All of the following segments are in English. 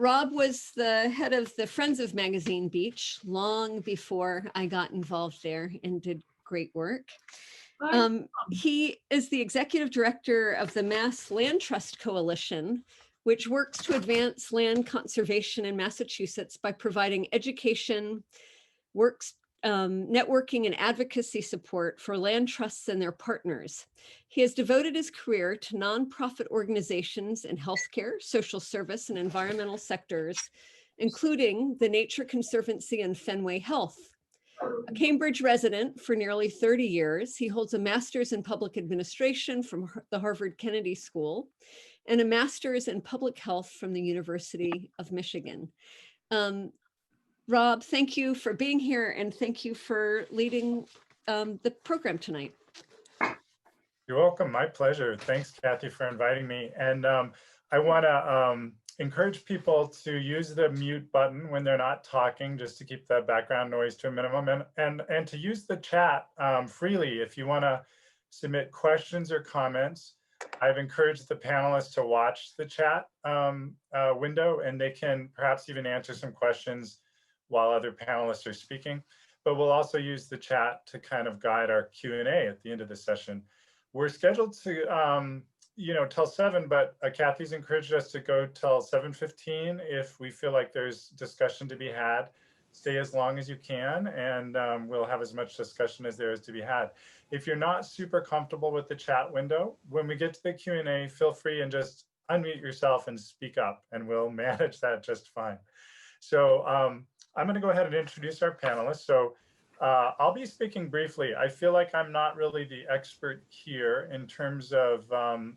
Rob was the head of the Friends of Magazine Beach long before I got involved there and did great work. He is the executive director of the Mass Land Trust Coalition, which works to advance land conservation in Massachusetts by providing education, networking and advocacy support for land trusts and their partners. He has devoted his career to nonprofit organizations in healthcare, social service, and environmental sectors, including the Nature Conservancy and Fenway Health. A Cambridge resident for nearly 30 years, he holds a master's in public administration from the Harvard Kennedy School and a master's in public health from the University of Michigan. Rob, thank you for being here and thank you for leading the program tonight. You're welcome. My pleasure. Thanks, Kathy, for inviting me. And I want to encourage people to use the mute button when they're not talking, just to keep the background noise to a minimum, and to use the chat freely if you want to submit questions or comments. I've encouraged the panelists to watch the chat window, and they can perhaps even answer some questions while other panelists are speaking. But we'll also use the chat to kind of guide our Q&A at the end of the session. We're scheduled to, till 7, but Kathy's encouraged us to go till 7:15 if we feel like there's discussion to be had. Stay as long as you can, and we'll have as much discussion as there is to be had. If you're not super comfortable with the chat window, when we get to the Q&A, feel free and just unmute yourself and speak up, and we'll manage that just fine. So I'm going to go ahead and introduce our panelists. So I'll be speaking briefly. I feel like I'm not really the expert here in terms of,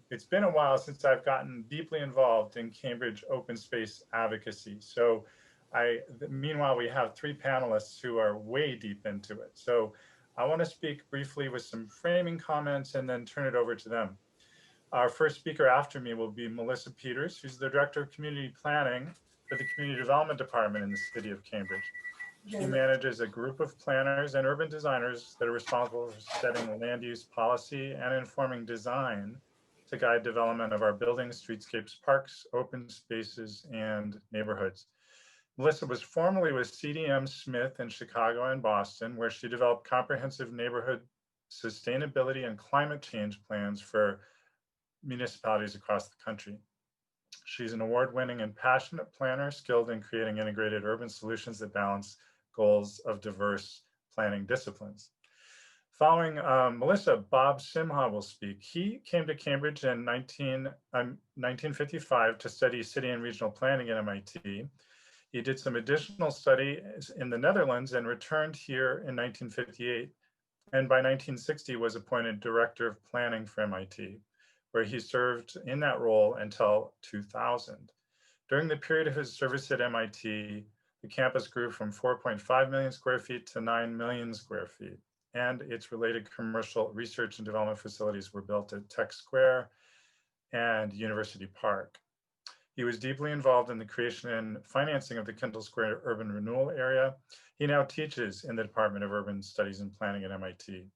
it's been a while since I've gotten deeply involved in Cambridge open space advocacy. So meanwhile, we have 3 panelists who are way deep into it. So I want to speak briefly with some framing comments and then turn it over to them. Our first speaker after me will be Melissa Peters, who's the Director of Community Planning for the Community Development Department in the city of Cambridge. She manages a group of planners and urban designers that are responsible for setting land use policy and informing design to guide development of our buildings, streetscapes, parks, open spaces, and neighborhoods. Melissa was formerly with CDM Smith in Chicago and Boston, where she developed comprehensive neighborhood sustainability and climate change plans for municipalities across the country. She's an award-winning and passionate planner skilled in creating integrated urban solutions that balance goals of diverse planning disciplines. Following Melissa, Bob Simha will speak. He came to Cambridge in 1955 to study city and regional planning at MIT. He did some additional study in the Netherlands and returned here in 1958. And by 1960 was appointed Director of Planning for MIT, where he served in that role until 2000. During the period of his service at MIT, the campus grew from 4.5 million square feet to 9 million square feet, and its related commercial research and development facilities were built at Tech Square and University Park. He was deeply involved in the creation and financing of the Kendall Square urban renewal area. He now teaches in the Department of Urban Studies and Planning at MIT.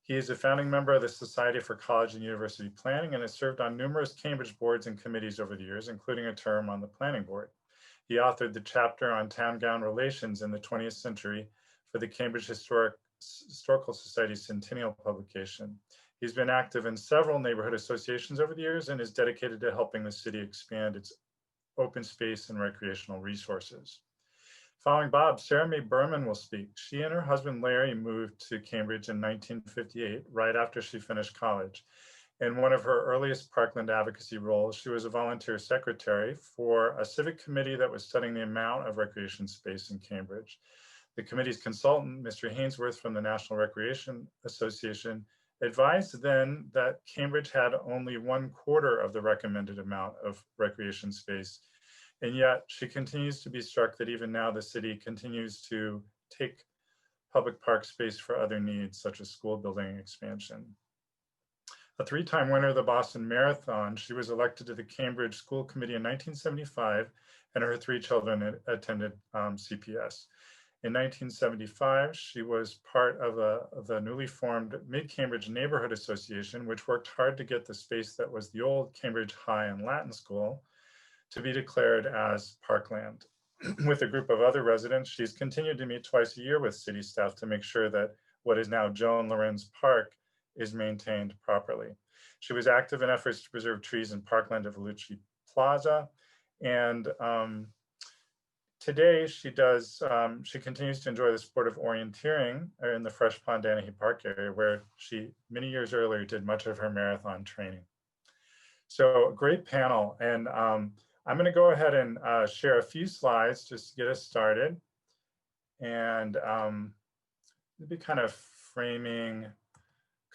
He is a founding member of the Society for College and University Planning and has served on numerous Cambridge boards and committees over the years, including a term on the planning board. He authored the chapter on town-gown relations in the 20th century for the Cambridge Historical Society's centennial publication. He's been active in several neighborhood associations over the years and is dedicated to helping the city expand its open space and recreational resources. Following Bob, Sarah Mae Berman will speak. She and her husband Larry moved to Cambridge in 1958, right after she finished college. In one of her earliest Parkland advocacy roles, she was a volunteer secretary for a civic committee that was studying the amount of recreation space in Cambridge. The committee's consultant, Mr. Hainsworth from the National Recreation Association, advised then that Cambridge had only 1/4 of the recommended amount of recreation space. And yet she continues to be struck that even now the city continues to take public park space for other needs, such as school building expansion. A 3-time winner of the Boston Marathon, she was elected to the Cambridge School Committee in 1975, and her 3 children attended CPS. In 1975, she was part of the newly formed Mid-Cambridge Neighborhood Association, which worked hard to get the space that was the old Cambridge High and Latin School to be declared as parkland. With a group of other residents, she's continued to meet twice a year with city staff to make sure that what is now Joan Lorenz Park is maintained properly. She was active in efforts to preserve trees in parkland of Vellucci Plaza. And today she continues to enjoy the sport of orienteering in the Fresh Pond Danahy Park area, where she, many years earlier, did much of her marathon training. So a great panel. And I'm going to go ahead and share a few slides just to get us started. And be kind of framing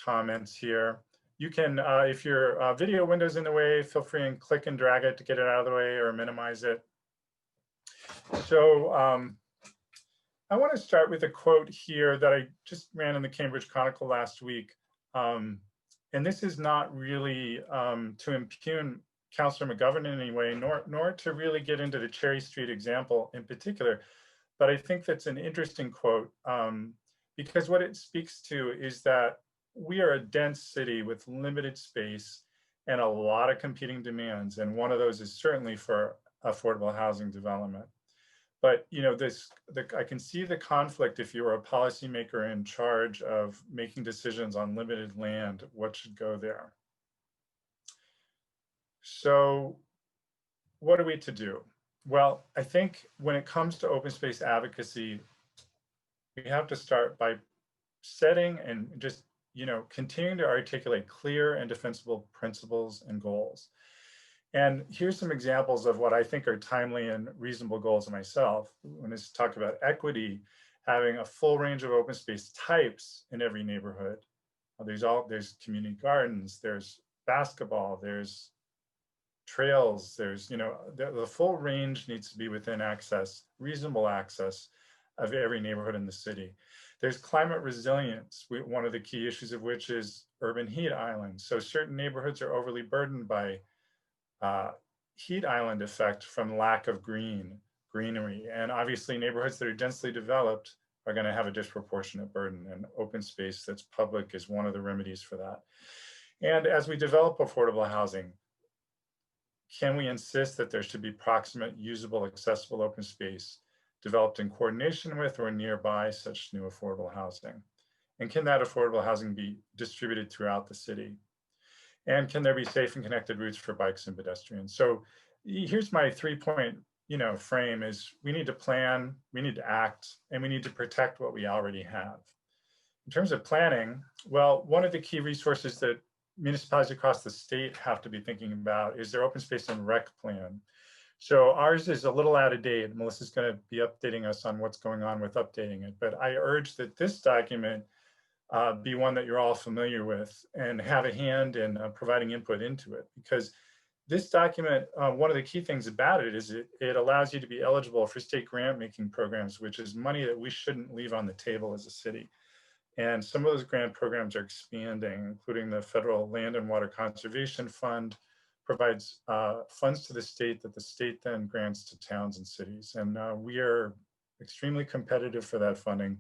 comments here. You can, if your video window's in the way, feel free and click and drag it to get it out of the way or minimize it. So I want to start with a quote here that I just ran in the Cambridge Chronicle last week. And this is not really to impugn Councillor McGovern in any way, nor to really get into the Cherry Street example in particular. But I think that's an interesting quote because what it speaks to is that we are a dense city with limited space and a lot of competing demands. And one of those is certainly for affordable housing development. But you know, I can see the conflict if you were a policymaker in charge of making decisions on limited land, what should go there. So what are we to do? Well, I think when it comes to open space advocacy, we have to start by setting and just, you know, continuing to articulate clear and defensible principles and goals. And here's some examples of what I think are timely and reasonable goals myself. When I talk about equity, having a full range of open space types in every neighborhood. There's community gardens, there's basketball, there's trails, there's, you know, the full range needs to be within access, reasonable access of every neighborhood in the city. There's climate resilience, one of the key issues of which is urban heat islands. So certain neighborhoods are overly burdened by heat island effect from lack of greenery. And obviously neighborhoods that are densely developed are going to have a disproportionate burden, and open space that's public is one of the remedies for that. And as we develop affordable housing, can we insist that there should be proximate, usable, accessible open space developed in coordination with or nearby such new affordable housing? And can that affordable housing be distributed throughout the city? And can there be safe and connected routes for bikes and pedestrians? So here's my 3-point, you know, frame is we need to plan, we need to act, and we need to protect what we already have. In terms of planning, well, one of the key resources that municipalities across the state have to be thinking about is their open space and rec plan. So ours is a little out of date. Melissa's going to be updating us on what's going on with updating it. But I urge that this document be one that you're all familiar with and have a hand in providing input into it. Because this document, one of the key things about it is it allows you to be eligible for state grant making programs, which is money that we shouldn't leave on the table as a city. And some of those grant programs are expanding, including the Federal Land and Water Conservation Fund provides funds to the state that the state then grants to towns and cities. And we are extremely competitive for that funding,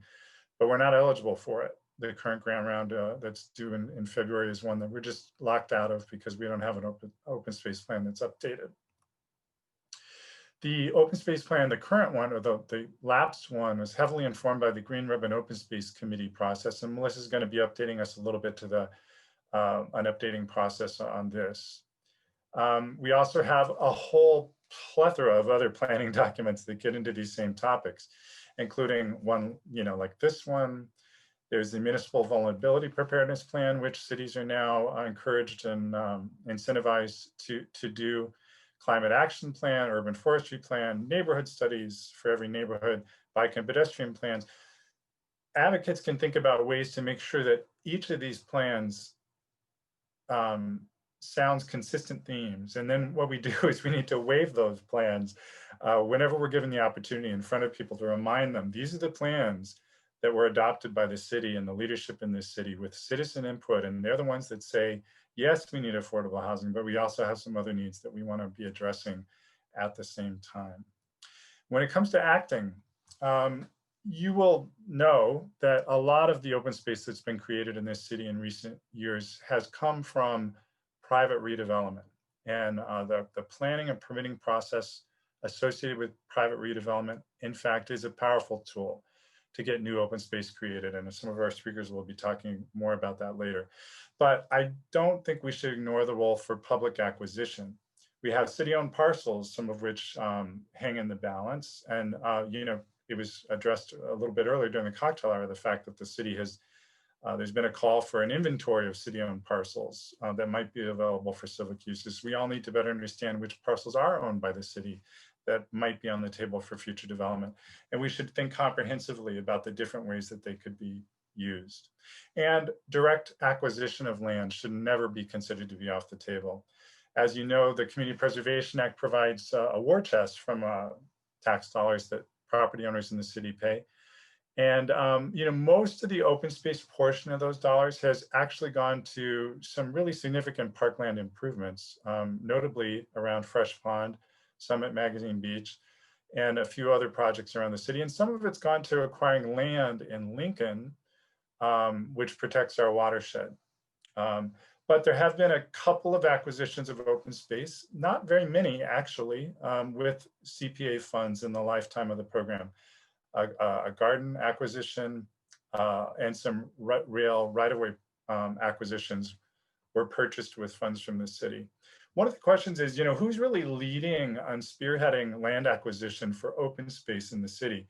but we're not eligible for it. The current grant round that's due in February is one that we're just locked out of because we don't have an open space plan that's updated. The open space plan, the current one, or the lapsed one, was heavily informed by the Green Ribbon Open Space Committee process, and Melissa's going to be updating us a little bit to the an updating process on this. We also have a whole plethora of other planning documents that get into these same topics, including one, you know, like this one. There's the Municipal Vulnerability Preparedness Plan, which cities are now encouraged and incentivized to do. Climate Action Plan, Urban Forestry Plan, neighborhood studies for every neighborhood, bike and pedestrian plans. Advocates can think about ways to make sure that each of these plans sounds consistent themes. And then what we do is we need to wave those plans whenever we're given the opportunity in front of people to remind them, these are the plans that were adopted by the city and the leadership in this city with citizen input. And they're the ones that say, yes, we need affordable housing, but we also have some other needs that we want to be addressing at the same time. When it comes to acting, you will know that a lot of the open space that's been created in this city in recent years has come from private redevelopment. And the planning and permitting process associated with private redevelopment, in fact, is a powerful tool to get new open space created. And some of our speakers will be talking more about that later. But I don't think we should ignore the role for public acquisition. We have city-owned parcels, some of which hang in the balance. And, you know, it was addressed a little bit earlier during the cocktail hour, the fact that the city has, there's been a call for an inventory of city-owned parcels that might be available for civic uses. We all need to better understand which parcels are owned by the city that might be on the table for future development. And we should think comprehensively about the different ways that they could be used. And direct acquisition of land should never be considered to be off the table. As you know, the Community Preservation Act provides a war chest from tax dollars that property owners in the city pay. And you know, most of the open space portion of those dollars has actually gone to some really significant parkland improvements, notably around Fresh Pond, Summit Magazine Beach, and a few other projects around the city. And some of it's gone to acquiring land in Lincoln, which protects our watershed. But there have been a couple of acquisitions of open space, not very many actually, with CPA funds in the lifetime of the program. A garden acquisition and some rail right-of-way acquisitions were purchased with funds from the city. One of the questions is, you know, who's really leading on spearheading land acquisition for open space in the city?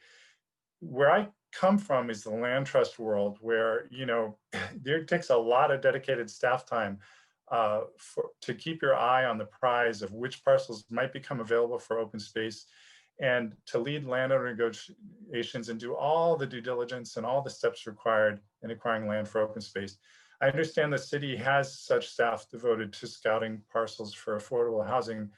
Where I come from is the land trust world, where, you know, there takes a lot of dedicated staff time to keep your eye on the prize of which parcels might become available for open space, and to lead landowner negotiations and do all the due diligence and all the steps required in acquiring land for open space. I understand the city has such staff devoted to scouting parcels for affordable housing,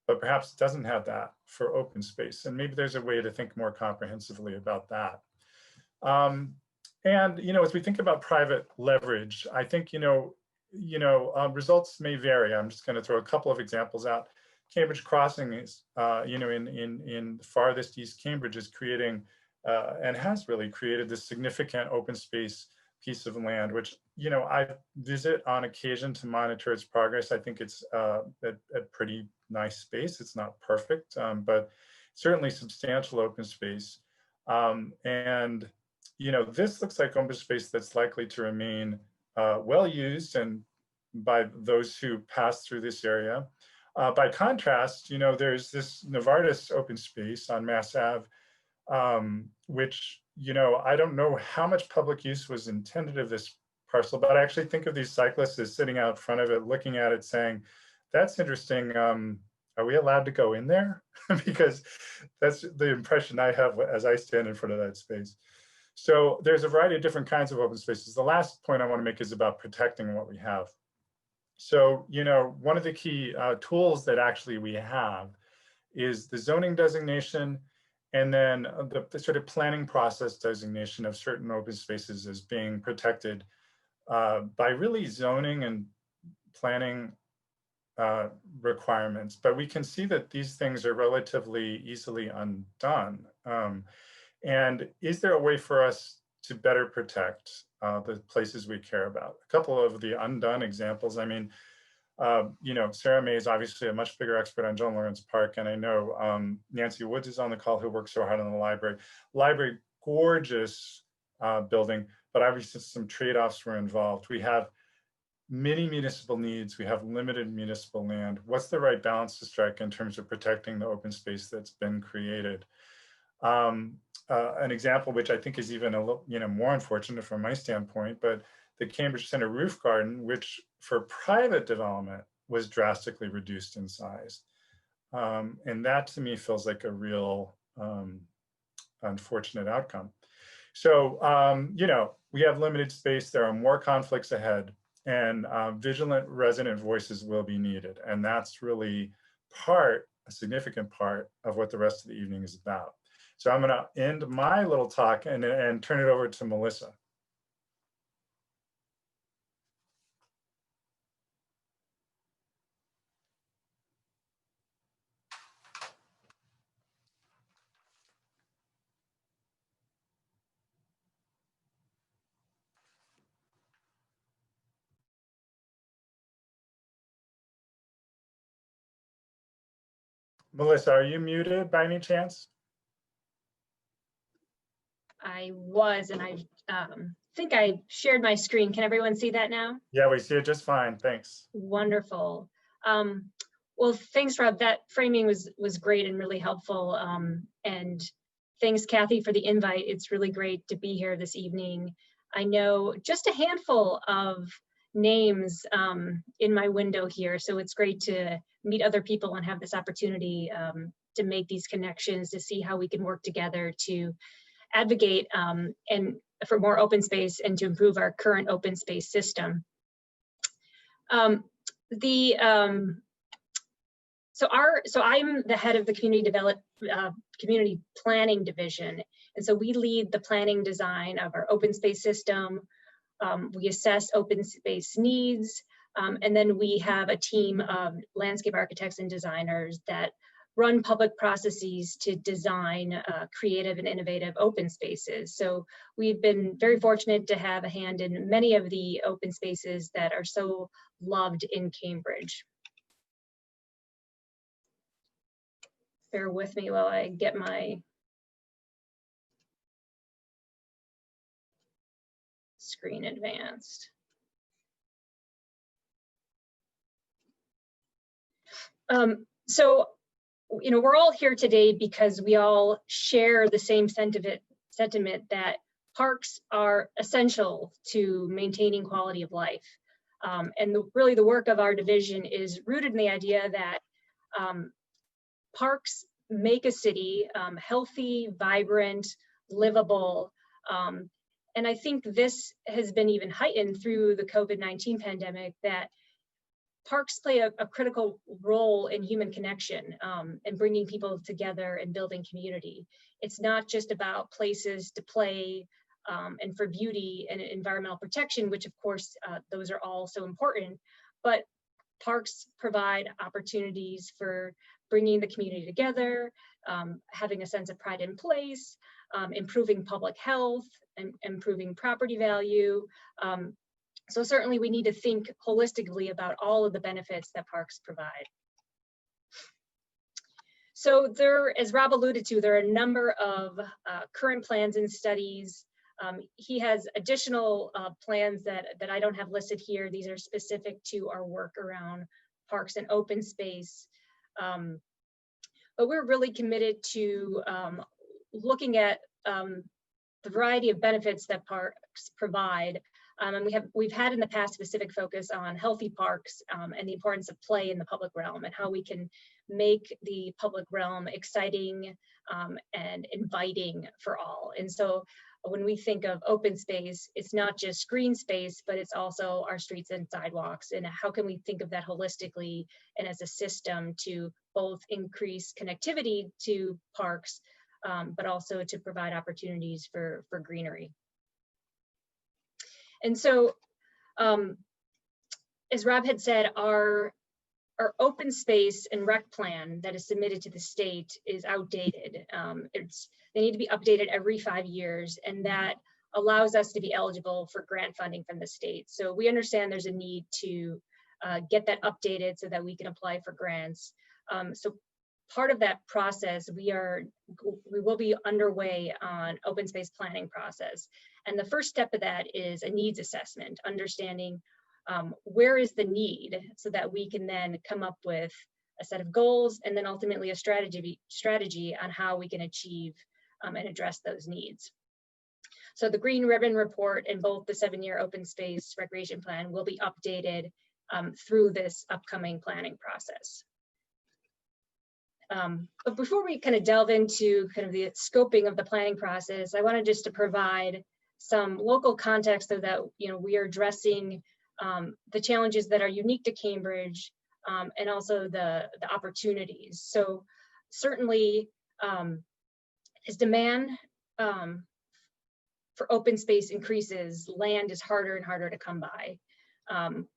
but perhaps doesn't have that for open space. And maybe there's a way to think more comprehensively about that. And, you know, as we think about private leverage, I think, results may vary. I'm just going to throw a couple of examples out. Cambridge Crossing is, in farthest East Cambridge, is creating and has really created this significant open space piece of land, which, you know, I visit on occasion to monitor its progress. I think it's a pretty nice space. It's not perfect, but certainly substantial open space. And, you know, this looks like open space that's likely to remain well used and by those who pass through this area. By contrast, you know, there's this Novartis open space on Mass Ave, which, you know, I don't know how much public use was intended of this parcel, but I actually think of these cyclists as sitting out front of it, looking at it saying, that's interesting. Are we allowed to go in there? Because that's the impression I have as I stand in front of that space. So there's a variety of different kinds of open spaces. The last point I want to make is about protecting what we have. So, you know, one of the key tools that actually we have is the zoning designation, and then the sort of planning process designation of certain open spaces as being protected by really zoning and planning requirements. But we can see that these things are relatively easily undone. And is there a way for us to better protect the places we care about? A couple of the undone examples, I mean, you know, Sarah May is obviously a much bigger expert on John Lawrence Park, and I know Nancy Woods is on the call, who works so hard on the library. Library, gorgeous building, but obviously some trade-offs were involved. We have many municipal needs, we have limited municipal land. What's the right balance to strike in terms of protecting the open space that's been created? An example which I think is even a little, you know, more unfortunate from my standpoint, but the Cambridge Center roof garden, which for private development was drastically reduced in size. And that to me feels like a real unfortunate outcome. So, you know, we have limited space, there are more conflicts ahead, and vigilant resident voices will be needed. And that's really a significant part of what the rest of the evening is about. So I'm going to end my little talk and turn it over to Melissa. Melissa, are you muted by any chance? I was, and I think I shared my screen. Can everyone see that now? Yeah, we see it just fine. Thanks. Wonderful. Well, thanks, Rob. That framing was great and really helpful. And thanks, Kathy, for the invite. It's really great to be here this evening. I know just a handful of names in my window here, so it's great to meet other people and have this opportunity to make these connections, to see how we can work together to advocate and for more open space and to improve our current open space system. So I'm the head of the community planning division, and so we lead the planning design of our open space system. We assess open space needs, and then we have a team of landscape architects and designers that run public processes to design creative and innovative open spaces. So we've been very fortunate to have a hand in many of the open spaces that are so loved in Cambridge. Bear with me while I get my screen advanced. So, you know, we're all here today because we all share the same sentiment that parks are essential to maintaining quality of life. And really the work of our division is rooted in the idea that parks make a city healthy, vibrant, livable. And I think this has been even heightened through the COVID-19 pandemic, that parks play a critical role in human connection and bringing people together and building community. It's not just about places to play and for beauty and environmental protection, which of course those are all so important, but parks provide opportunities for bringing the community together, having a sense of pride in place, improving public health, and improving property value. So certainly we need to think holistically about all of the benefits that parks provide. So there, as Rob alluded to, there are a number of current plans and studies. He has additional plans that I don't have listed here. These are specific to our work around parks and open space. But we're really committed to looking at the variety of benefits that parks provide. And we've had in the past specific focus on healthy parks and the importance of play in the public realm and how we can make the public realm exciting and inviting for all. And so when we think of open space, it's not just green space, but it's also our streets and sidewalks. And how can we think of that holistically and as a system to both increase connectivity to parks, but also to provide opportunities for greenery. And so, as Rob had said, our open space and rec plan that is submitted to the state is outdated. They need to be updated every 5 years, and that allows us to be eligible for grant funding from the state. So we understand there's a need to get that updated so that we can apply for grants. So part of that process, we will be underway on open space planning process. And the first step of that is a needs assessment, understanding where is the need so that we can then come up with a set of goals and then ultimately a strategy on how we can achieve and address those needs. So the Green Ribbon Report and both the 7-year open space recreation plan will be updated through this upcoming planning process. But before we kind of delve into kind of the scoping of the planning process, I wanted just to provide some local context so that we are addressing the challenges that are unique to Cambridge and also the opportunities. So certainly as demand for open space increases, land is harder and harder to come by.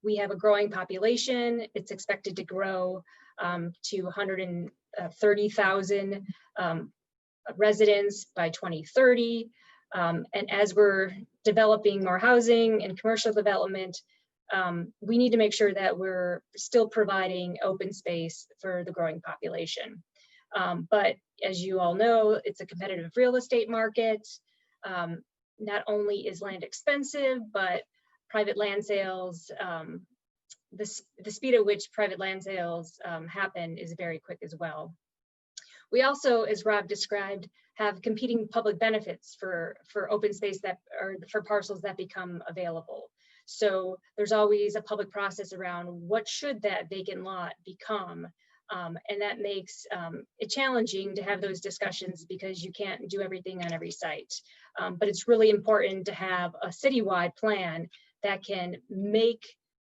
We have a growing population. It's expected to grow to 130,000 residents by 2030. And as we're developing more housing and commercial development, we need to make sure that we're still providing open space for the growing population. But as you all know, it's a competitive real estate market. Not only is land expensive, but private land sales, the speed at which private land sales happen is very quick as well. We also, as Rob described, have competing public benefits for open space that, or for parcels that become available. So there's always a public process around what should that vacant lot become. And that makes it challenging to have those discussions because you can't do everything on every site. But it's really important to have a citywide plan that can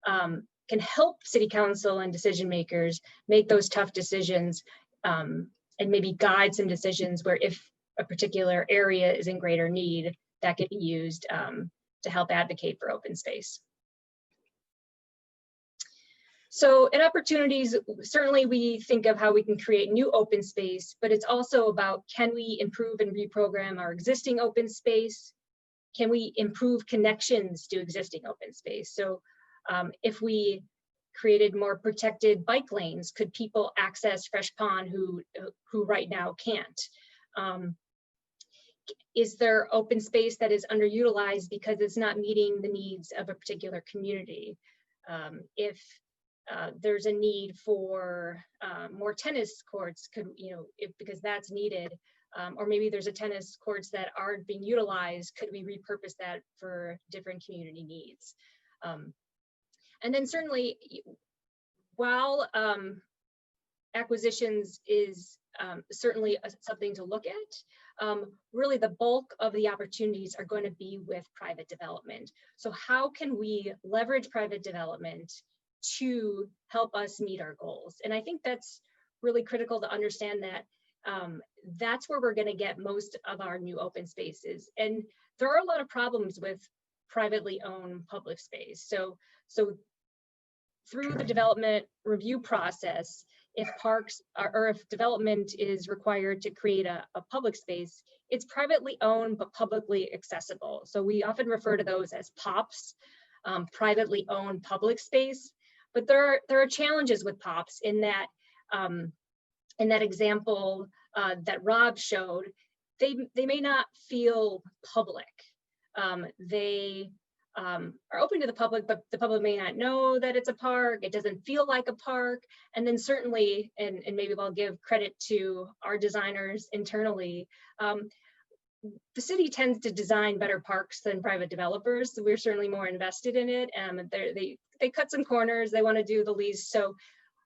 can help city council and decision makers make those tough decisions, and maybe guide some decisions where if a particular area is in greater need, that can be used to help advocate for open space. So in opportunities, certainly we think of how we can create new open space, but it's also about, can we improve and reprogram our existing open space? Can we improve connections to existing open space? So if we created more protected bike lanes, could people access Fresh Pond who right now can't? Is there open space that is underutilized because it's not meeting the needs of a particular community? If there's a need for more tennis courts, because that's needed, or maybe there's a tennis courts that aren't being utilized, could we repurpose that for different community needs? And then certainly, while acquisitions is certainly something to look at, really the bulk of the opportunities are going to be with private development. So how can we leverage private development to help us meet our goals? And I think that's really critical to understand that that's where we're going to get most of our new open spaces. And there are a lot of problems with privately owned public space. So through the development review process, if parks or if development is required to create a public space, it's privately owned but publicly accessible. So we often refer to those as POPs, privately owned public space. But there are challenges with POPs in that example that Rob showed, they may not feel public. They are open to the public, but the public may not know that it's a park. It doesn't feel like a park. And then certainly, and maybe I'll give credit to our designers internally, the city tends to design better parks than private developers. So we're certainly more invested in it. They cut some corners, they want to do the least. So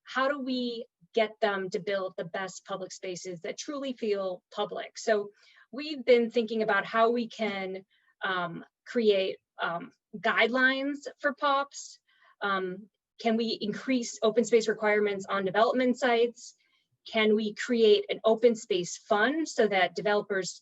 how do we get them to build the best public spaces that truly feel public? So we've been thinking about how we can create guidelines for POPs. Can we increase open space requirements on development sites? Can we create an open space fund so that developers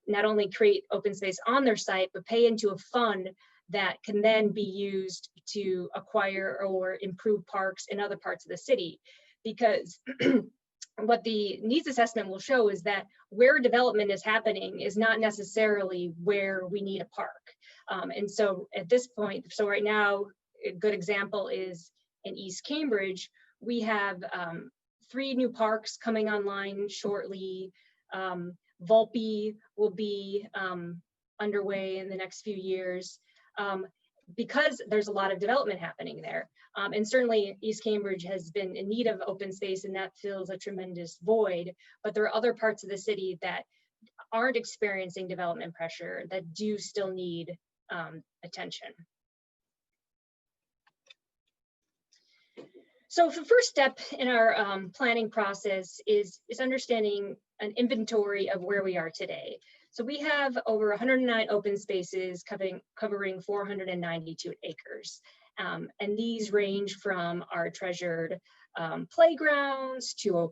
not only create open space on their site, but pay into a fund that can then be used to acquire or improve parks in other parts of the city? Because what the needs assessment will show is that where development is happening is not necessarily where we need a park. And so at this point, so right now, a good example is in East Cambridge, we have 3 new parks coming online shortly. Volpe will be underway in the next few years because there's a lot of development happening there. And certainly East Cambridge has been in need of open space, and that fills a tremendous void. But there are other parts of the city that aren't experiencing development pressure that do still need attention. So the first step in our planning process is understanding an inventory of where we are today. So we have over 109 open spaces covering 492 acres. And these range from our treasured playgrounds to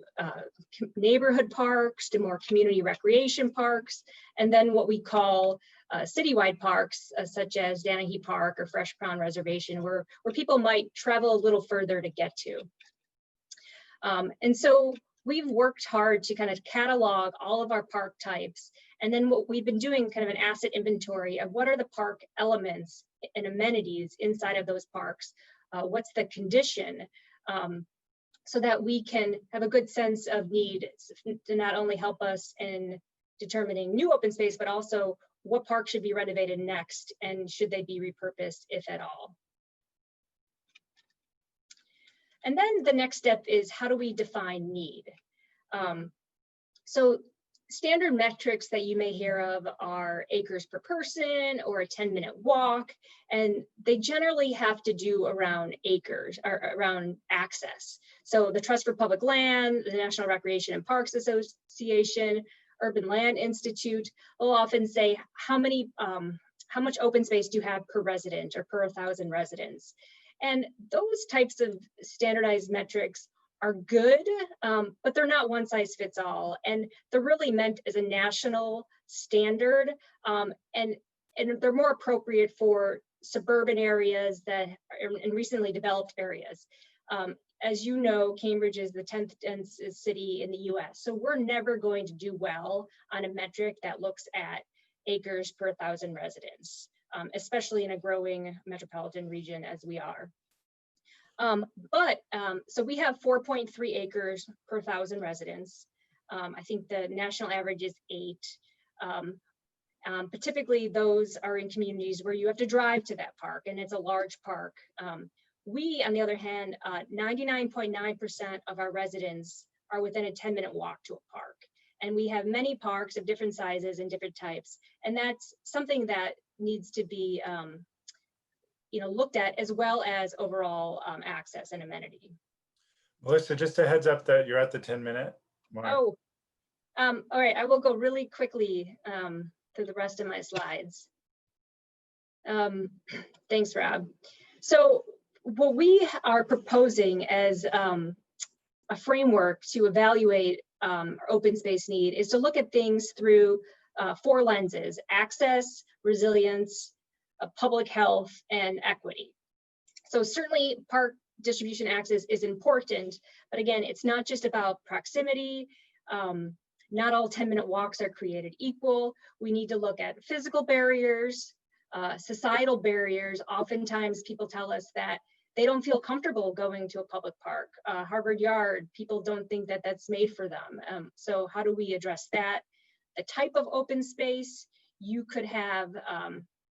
neighborhood parks to more community recreation parks, and then what we call citywide parks such as Danahy Park or Fresh Pond Reservation, where people might travel a little further to get to. And so we've worked hard to kind of catalog all of our park types. And then what we've been doing kind of an asset inventory of what are the park elements and amenities inside of those parks. What's the condition? so that we can have a good sense of need to not only help us in determining new open space, but also what park should be renovated next and should they be repurposed, if at all. And then the next step is, how do we define need? So standard metrics that you may hear of are acres per person or a 10-minute walk, and they generally have to do around acres or around access. So the Trust for Public Land, the National Recreation and Parks Association, Urban Land Institute will often say how much open space do you have per resident or per 1,000 residents. And those types of standardized metrics are good, but they're not one size fits all. And they're really meant as a national standard, and they're more appropriate for suburban areas that are in recently developed areas. As you know, Cambridge is the 10th densest city in the US. So we're never going to do well on a metric that looks at acres per 1,000 residents, especially in a growing metropolitan region as we are. So we have 4.3 acres per 1,000 residents. I think the national average is 8. But typically those are in communities where you have to drive to that park, and it's a large park. We, on the other hand, 99.9% of our residents are within a 10-minute walk to a park. And we have many parks of different sizes and different types. And that's something that needs to be looked at, as well as overall access and amenity. Melissa, just a heads up that you're at the 10-minute mark. Oh, all right, I will go really quickly through the rest of my slides. Thanks, Rob. So what we are proposing as a framework to evaluate our open space need is to look at things through 4 lenses: access, resilience, public health, and equity. So certainly park distribution access is important, but again, it's not just about proximity. Not all 10-minute walks are created equal. We need to look at physical barriers, societal barriers. Oftentimes people tell us that they don't feel comfortable going to a public park. Harvard Yard, people don't think that that's made for them. So how do we address that? The type of open space, you could have,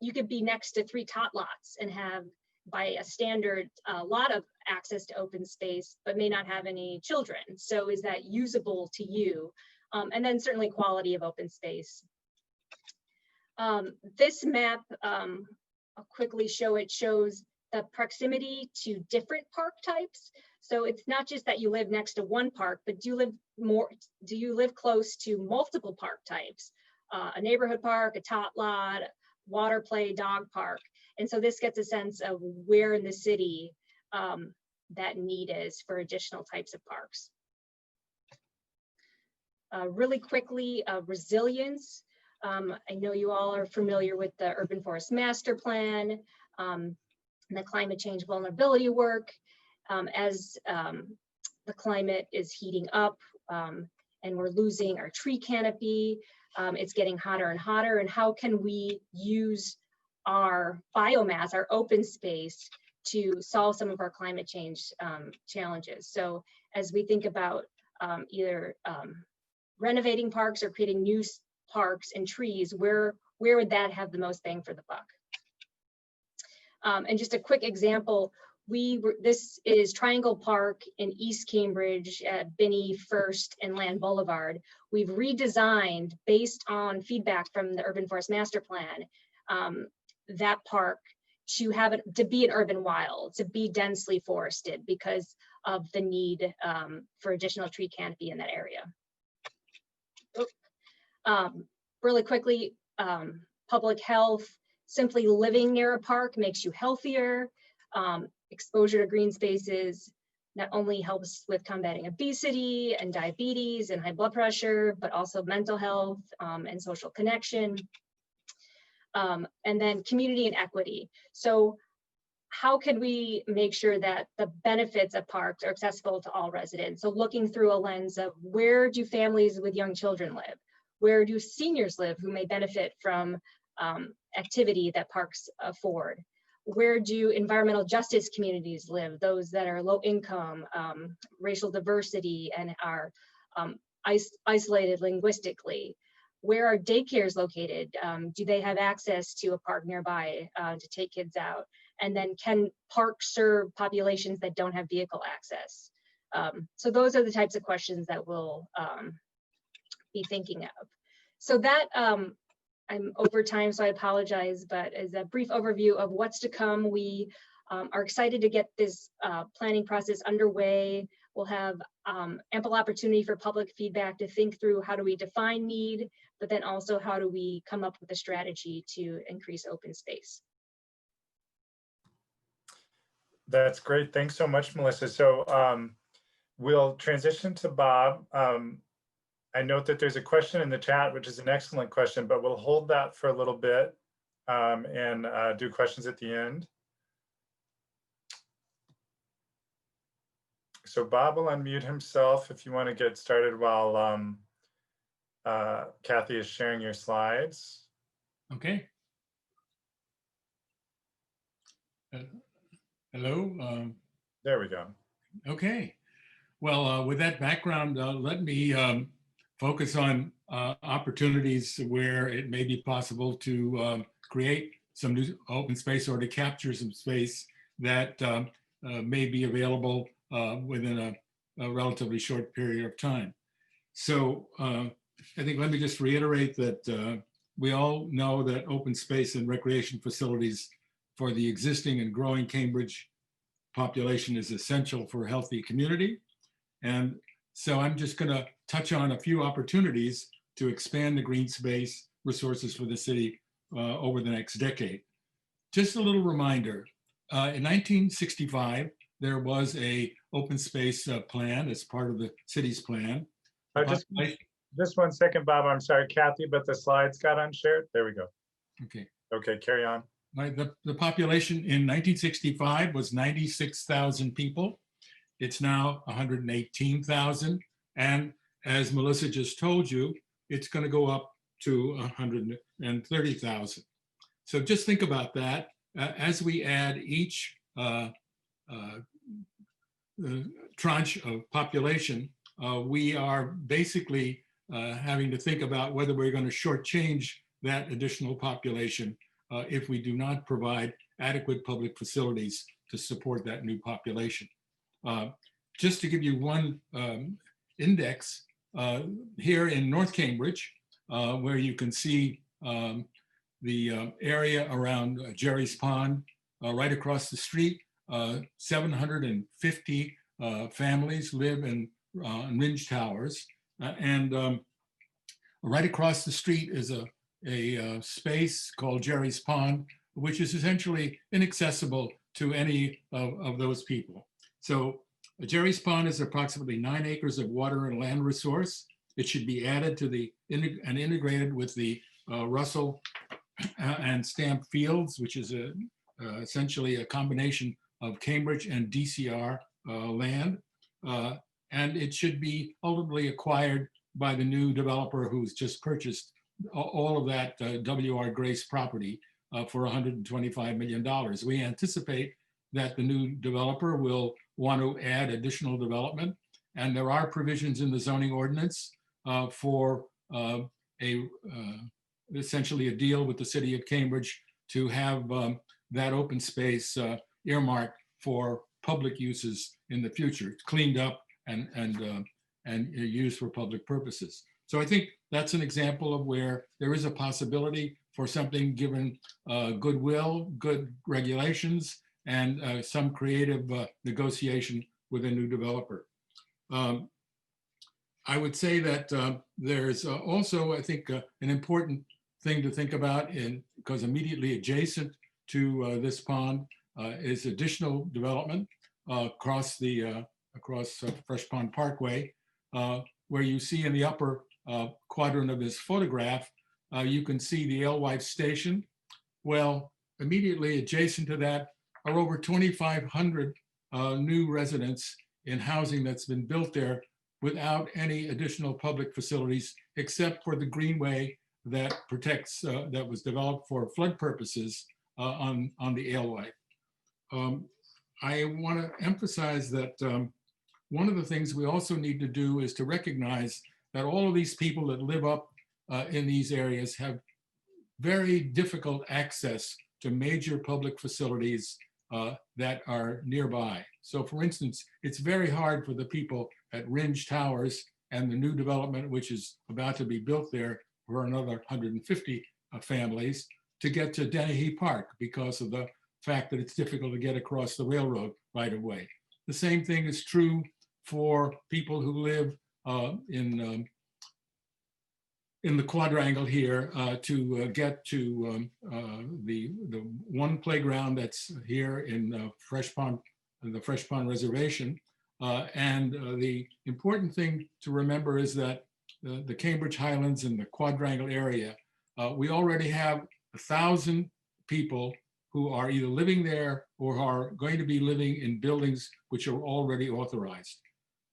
you could be next to 3 tot lots and have, by a standard, a lot of access to open space, but may not have any children. So is that usable to you? And then certainly quality of open space. This map, I'll quickly show it, shows the proximity to different park types. So it's not just that you live next to one park, but do you live close to multiple park types? A neighborhood park, a tot lot, water play, dog park. And so this gets a sense of where in the city that need is for additional types of parks. Really quickly, resilience. I know you all are familiar with the Urban Forest Master Plan, and the climate change vulnerability work. As the climate is heating up and we're losing our tree canopy, it's getting hotter and hotter, and how can we use our biomass, our open space, to solve some of our climate change challenges? So as we think about either renovating parks or creating new parks and trees, where would that have the most bang for the buck? And just a quick example, this is Triangle Park in East Cambridge at Binney, First, and Land Boulevard. We've redesigned, based on feedback from the Urban Forest Master Plan, that park to be an urban wild, to be densely forested because of the need for additional tree canopy in that area. Really quickly, public health, simply living near a park makes you healthier. Exposure to green spaces not only helps with combating obesity and diabetes and high blood pressure, but also mental health and social connection. And then community and equity. So how can we make sure that the benefits of parks are accessible to all residents? So looking through a lens of, where do families with young children live? Where do seniors live who may benefit from activity that parks afford? where do environmental justice communities live, those that are low income, racial diversity, and are isolated linguistically? Where are daycares located? Do they have access to a park nearby to take kids out? And then can parks serve populations that don't have vehicle access? So those are the types of questions that we'll be thinking of. So that, I'm over time, so I apologize, but as a brief overview of what's to come, we are excited to get this planning process underway. We'll have ample opportunity for public feedback to think through how do we define need, but then also how do we come up with a strategy to increase open space. That's great. Thanks so much, Melissa. So we'll transition to Bob. I note that there's a question in the chat, which is an excellent question, but we'll hold that for a little bit and do questions at the end. So Bob will unmute himself if you want to get started while Kathy is sharing your slides. Okay. Hello. There we go. Okay. Well, with that background, let me focus on opportunities where it may be possible to create some new open space or to capture some space that may be available within a relatively short period of time. So I think let me just reiterate that we all know that open space and recreation facilities for the existing and growing Cambridge population is essential for a healthy community. And so I'm just going to touch on a few opportunities to expand the green space resources for the city over the next decade. Just a little reminder, in 1965, there was a open space plan as part of the city's plan. Just 1 second, Bob. I'm sorry, Kathy, but the slides got unshared. There we go. Okay. Okay, carry on. Right, the population in 1965 was 96,000 people. It's now 118,000. And as Melissa just told you, it's going to go up to 130,000. So just think about that. As we add each tranche of population, we are basically having to think about whether we're going to shortchange that additional population if we do not provide adequate public facilities to support that new population. Just to give you one index, here in North Cambridge, where you can see the area around Jerry's Pond, right across the street, 750 families live in Ringe Towers. And right across the street is a space called Jerry's Pond, which is essentially inaccessible to any of those people. So Jerry's Pond is approximately 9 acres of water and land resource. It should be added to and integrated with the Russell and Stamp Fields, which is essentially a combination of Cambridge and DCR land. And it should be ultimately acquired by the new developer who's just purchased all of that W.R. Grace property for $125 million. We anticipate that the new developer will want to add additional development. And there are provisions in the zoning ordinance for essentially a deal with the city of Cambridge to have that open space earmarked for public uses in the future. It's cleaned up and used for public purposes. So I think that's an example of where there is a possibility for something given goodwill, good regulations, and some creative negotiation with a new developer. I would say that there's also, I think, an important thing to think about, because immediately adjacent to this pond is additional development across Fresh Pond Parkway, where you see in the upper quadrant of this photograph, you can see the Alewife Station. Well, immediately adjacent to that are over 2,500 new residents in housing that's been built there without any additional public facilities, except for the greenway that protects, that was developed for flood purposes on the Alewife. I want to emphasize that one of the things we also need to do is to recognize that all of these people that live up in these areas have very difficult access to major public facilities that are nearby. So for instance, it's very hard for the people at Ringe Towers and the new development, which is about to be built there for another 150 families, to get to Dennehy Park because of the fact that it's difficult to get across the railroad right away. The same thing is true for people who live in the quadrangle here to get to the one playground that's here in the Fresh Pond Reservation. The important thing to remember is that the Cambridge Highlands and the quadrangle area, we already have 1,000 people who are either living there or are going to be living in buildings which are already authorized.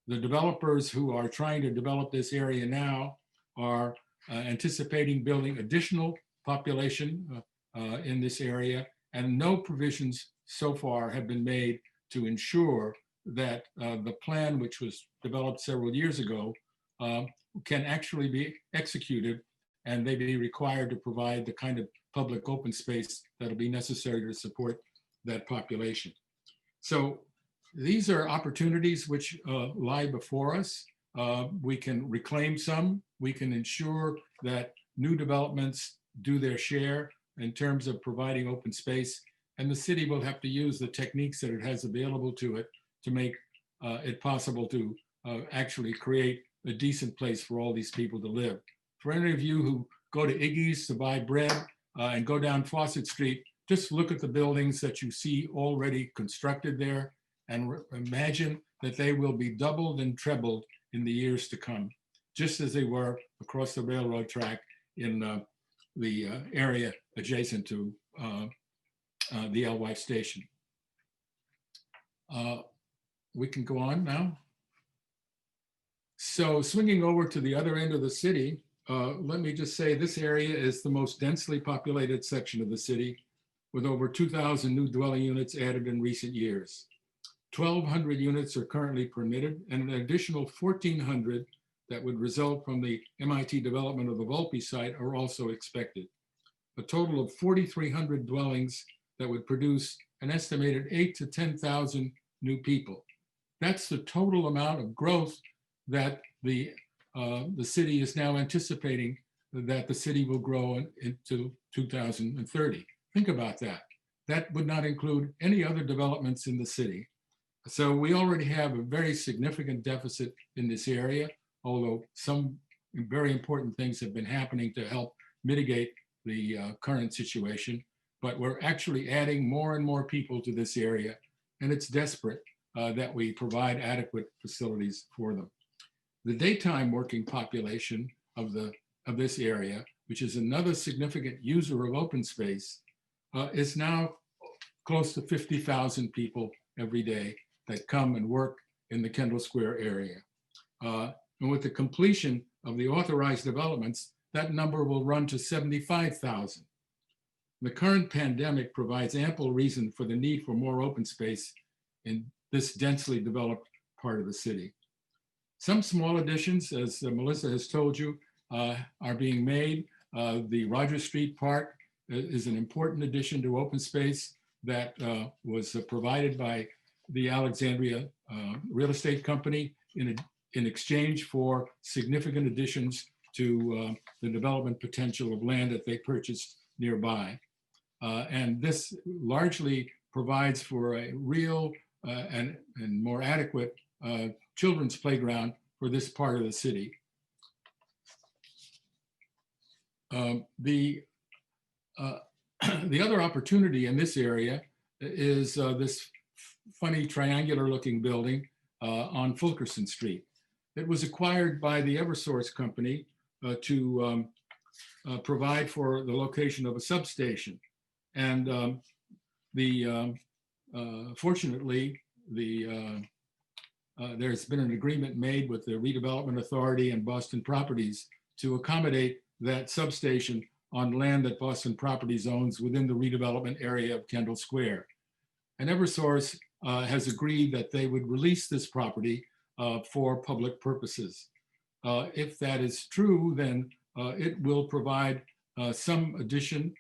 The developers who are trying to develop this area now are anticipating building additional population in this area, and no provisions so far have been made to ensure that the plan, which was developed several years ago, can actually be executed, and they be required to provide the kind of public open space that'll be necessary to support that population. So these are opportunities which lie before us. We can reclaim some. We can ensure that new developments do their share in terms of providing open space, and the city will have to use the techniques that it has available to it to make it possible to actually create a decent place for all these people to live. For any of you who go to Iggy's to buy bread and go down Fawcett Street, just look at the buildings that you see already constructed there and imagine that they will be doubled and trebled in the years to come, just as they were across the railroad track in the area adjacent to the Alewife station. We can go on now. So swinging over to the other end of the city, let me just say this area is the most densely populated section of the city, with over 2,000 new dwelling units added in recent years. 1,200 units are currently permitted, and an additional 1,400 that would result from the MIT development of the Volpe site are also expected. A total of 4,300 dwellings that would produce an estimated 8,000 to 10,000 new people. That's the total amount of growth that the city is now anticipating that the city will grow into 2030. Think about that. That would not include any other developments in the city. So we already have a very significant deficit in this area, although some very important things have been happening to help mitigate the current situation. But we're actually adding more and more people to this area, and it's desperate that we provide adequate facilities for them. The daytime working population of this area, which is another significant user of open space, is now close to 50,000 people every day that come and work in the Kendall Square area. And with the completion of the authorized developments, that number will run to 75,000. The current pandemic provides ample reason for the need for more open space in this densely developed part of the city. Some small additions, as Melissa has told you, are being made. The Roger Street Park is an important addition to open space that was provided by the Alexandria Real Estate Company in exchange for significant additions to the development potential of land that they purchased nearby. And this largely provides for a real and more adequate children's playground for this part of the city. The other opportunity in this area is this funny triangular looking building on Fulkerson Street. It was acquired by the Eversource company to provide for the location of a substation. And fortunately, there's been an agreement made with the Redevelopment Authority and Boston Properties to accommodate that substation on land that Boston Properties owns within the redevelopment area of Kendall Square. and Eversource has agreed that they would release this property for public purposes. If that is true, then it will provide some addition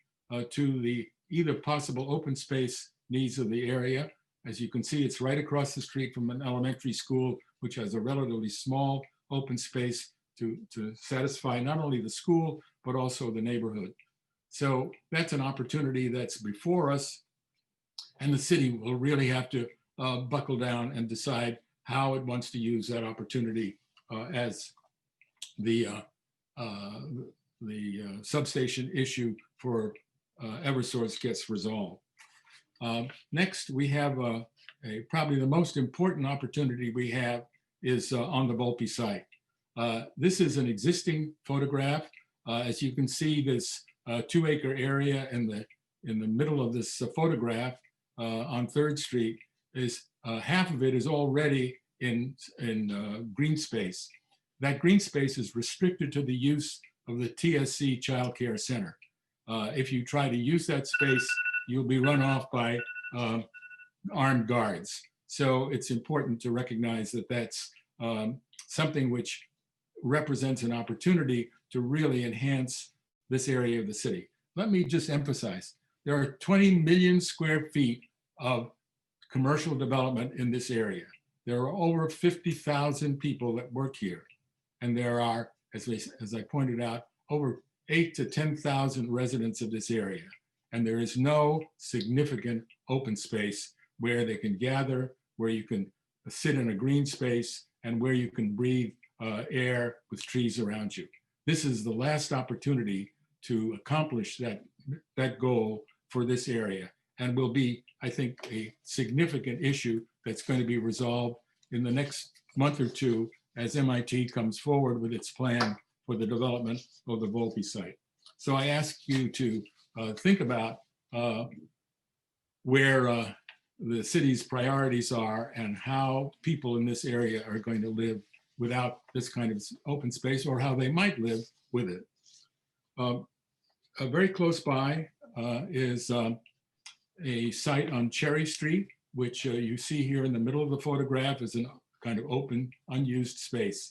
to the either possible open space needs of the area. As you can see, it's right across the street from an elementary school, which has a relatively small open space to satisfy not only the school, but also the neighborhood. So that's an opportunity that's before us, and the city will really have to buckle down and decide how it wants to use that opportunity as the substation issue for Eversource gets resolved. Next, we have probably the most important opportunity we have is on the Volpe site. This is an existing photograph. As you can see, this 2-acre area in the middle of this photograph on 3rd Street is half of it is already in green space. That green space is restricted to the use of the TSC Child Care Center. If you try to use that space, you'll be run off by armed guards. So it's important to recognize that that's something which represents an opportunity to really enhance this area of the city. Let me just emphasize, there are 20 million square feet of commercial development in this area. There are over 50,000 people that work here. And there are, as I pointed out, over 8,000 to 10,000 residents of this area. And there is no significant open space where they can gather, where you can sit in a green space, and where you can breathe air with trees around you. This is the last opportunity to accomplish that goal for this area, and will be, I think, a significant issue that's going to be resolved in the next month or two as MIT comes forward with its plan for the development of the Volpe site. So I ask you to think about where the city's priorities are and how people in this area are going to live without this kind of open space, or how they might live with it. Very close by is a site on Cherry Street, which you see here in the middle of the photograph is a kind of open, unused space.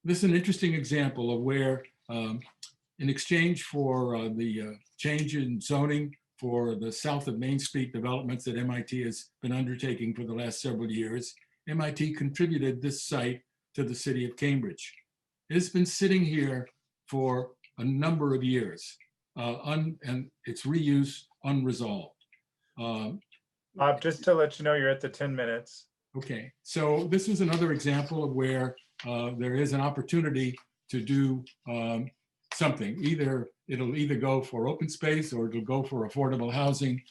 This is an interesting example of where, in exchange for the change in zoning for the south of Main Street developments that MIT has been undertaking for the last several years, MIT contributed this site to the city of Cambridge. It has been sitting here for a number of years, and its reuse unresolved. Just to let you know, you're at the 10 minutes. Okay, so this is another example of where there is an opportunity to do something. It'll either go for open space or it'll go for affordable housing.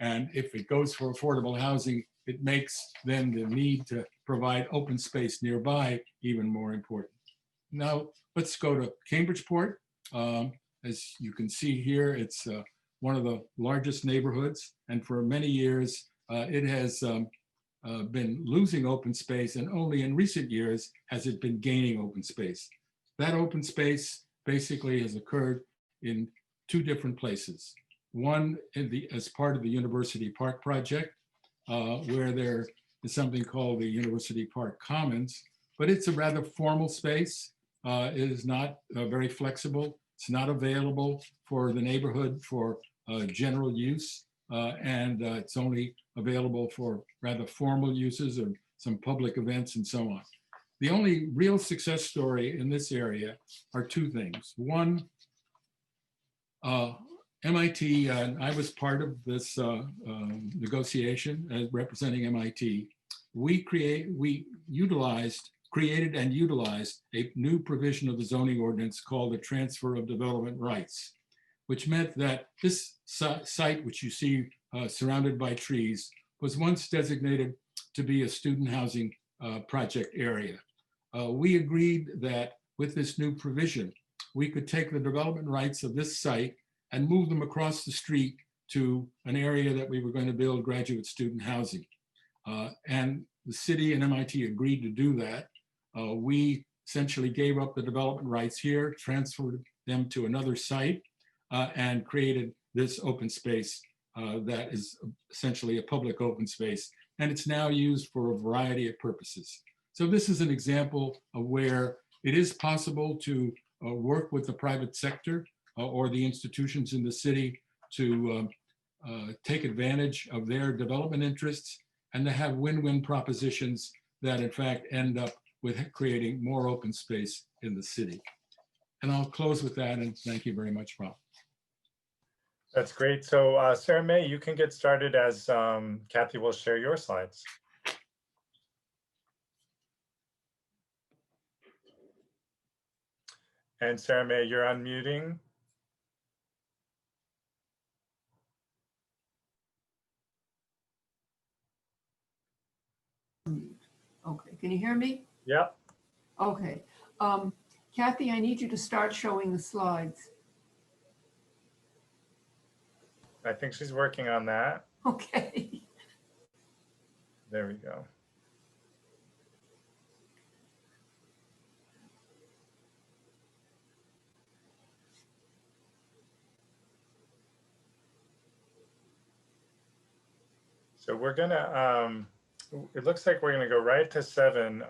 And if it goes for affordable housing, it makes then the need to provide open space nearby even more important. Now, let's go to Cambridgeport. As you can see here, it's one of the largest neighborhoods. And for many years, it has been losing open space, and only in recent years has it been gaining open space. That open space basically has occurred in 2 different places. One as part of the University Park project, where there is something called the University Park Commons, but it's a rather formal space. It is not very flexible. It's not available for the neighborhood for general use, and it's only available for rather formal uses or some public events and so on. The only real success story in this area are 2 things. One, MIT, and I was part of this negotiation as representing MIT. We created and utilized a new provision of the zoning ordinance called the transfer of development rights, which meant that this site, which you see surrounded by trees, was once designated to be a student housing project area. We agreed that with this new provision, we could take the development rights of this site and move them across the street to an area that we were going to build graduate student housing. And the city and MIT agreed to do that. We essentially gave up the development rights here, transferred them to another site, and created this open space that is essentially a public open space, and it's now used for a variety of purposes. So this is an example of where it is possible to work with the private sector or the institutions in the city to take advantage of their development interests and to have win-win propositions that in fact end up with creating more open space in the city. And I'll close with that, and thank you very much, Rob. That's great. So Sarah May, you can get started as Kathy will share your slides. And Sarah May, you're unmuting. Okay, can you hear me? Yep. Okay. Kathy, I need you to start showing the slides. I think she's working on that. Okay. There we go. So we're gonna, it looks like we're gonna go right to 7.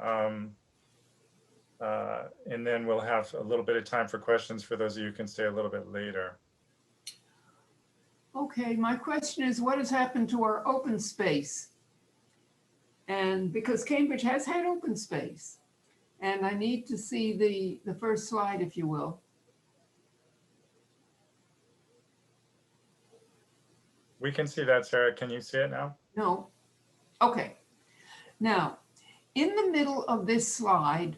And then we'll have a little bit of time for questions for those of you who can stay a little bit later. Okay, my question is, what has happened to our open space? And because Cambridge has had open space, and I need to see the first slide, if you will. We can see that, Sarah. Can you see it now? No. Okay. Now, in the middle of this slide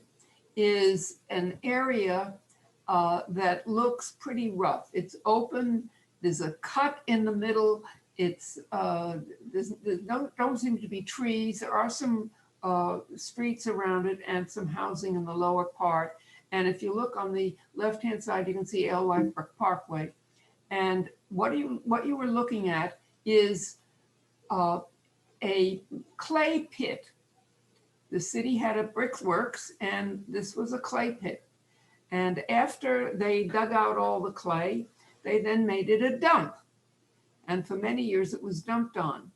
is an area that looks pretty rough. It's open. There's a cut in the middle. It's there's don't seem to be trees. There are some streets around it and some housing in the lower part. And if you look on the left-hand side, you can see LY Parkway. And what you were looking at is a clay pit. The city had a brickworks, and this was a clay pit. And after they dug out all the clay, they then made it a dump. And for many years it was dumped on.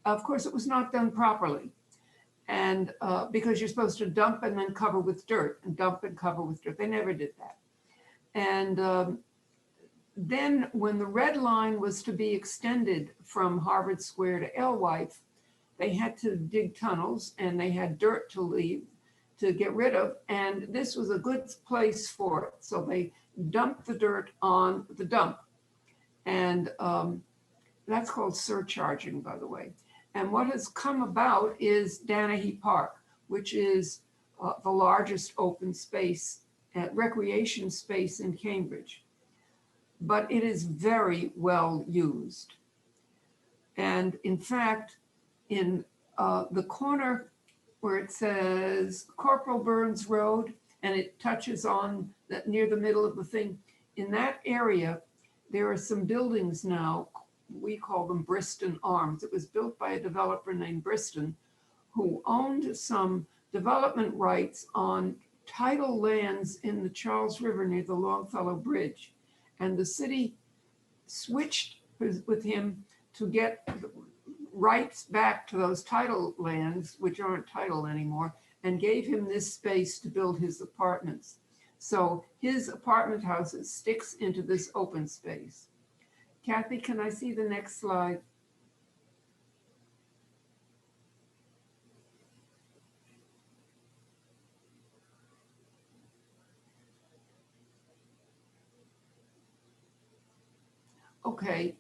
Of course, it was not done properly. And because you're supposed to dump and then cover with dirt, and dump and cover with dirt. They never did that. And then when the red line was to be extended from Harvard Square to Alewife, they had to dig tunnels and they had dirt to leave, to get rid of. And this was a good place for it. So they dumped the dirt on the dump. And that's called surcharging, by the way. And what has come about is Danahy Park, which is the largest open space, recreation space in Cambridge. But it is very well used. And in fact, in the corner where it says Corporal Burns Road, and it touches on that near the middle of the thing, in that area, there are some buildings now, we call them Briston Arms. It was built by a developer named Briston, who owned some development rights on tidal lands in the Charles River near the Longfellow Bridge. And the city switched with him to get rights back to those tidal lands, which aren't tidal anymore, and gave him this space to build his apartments. So his apartment house sticks into this open space. Kathy, can I see the next slide? Okay.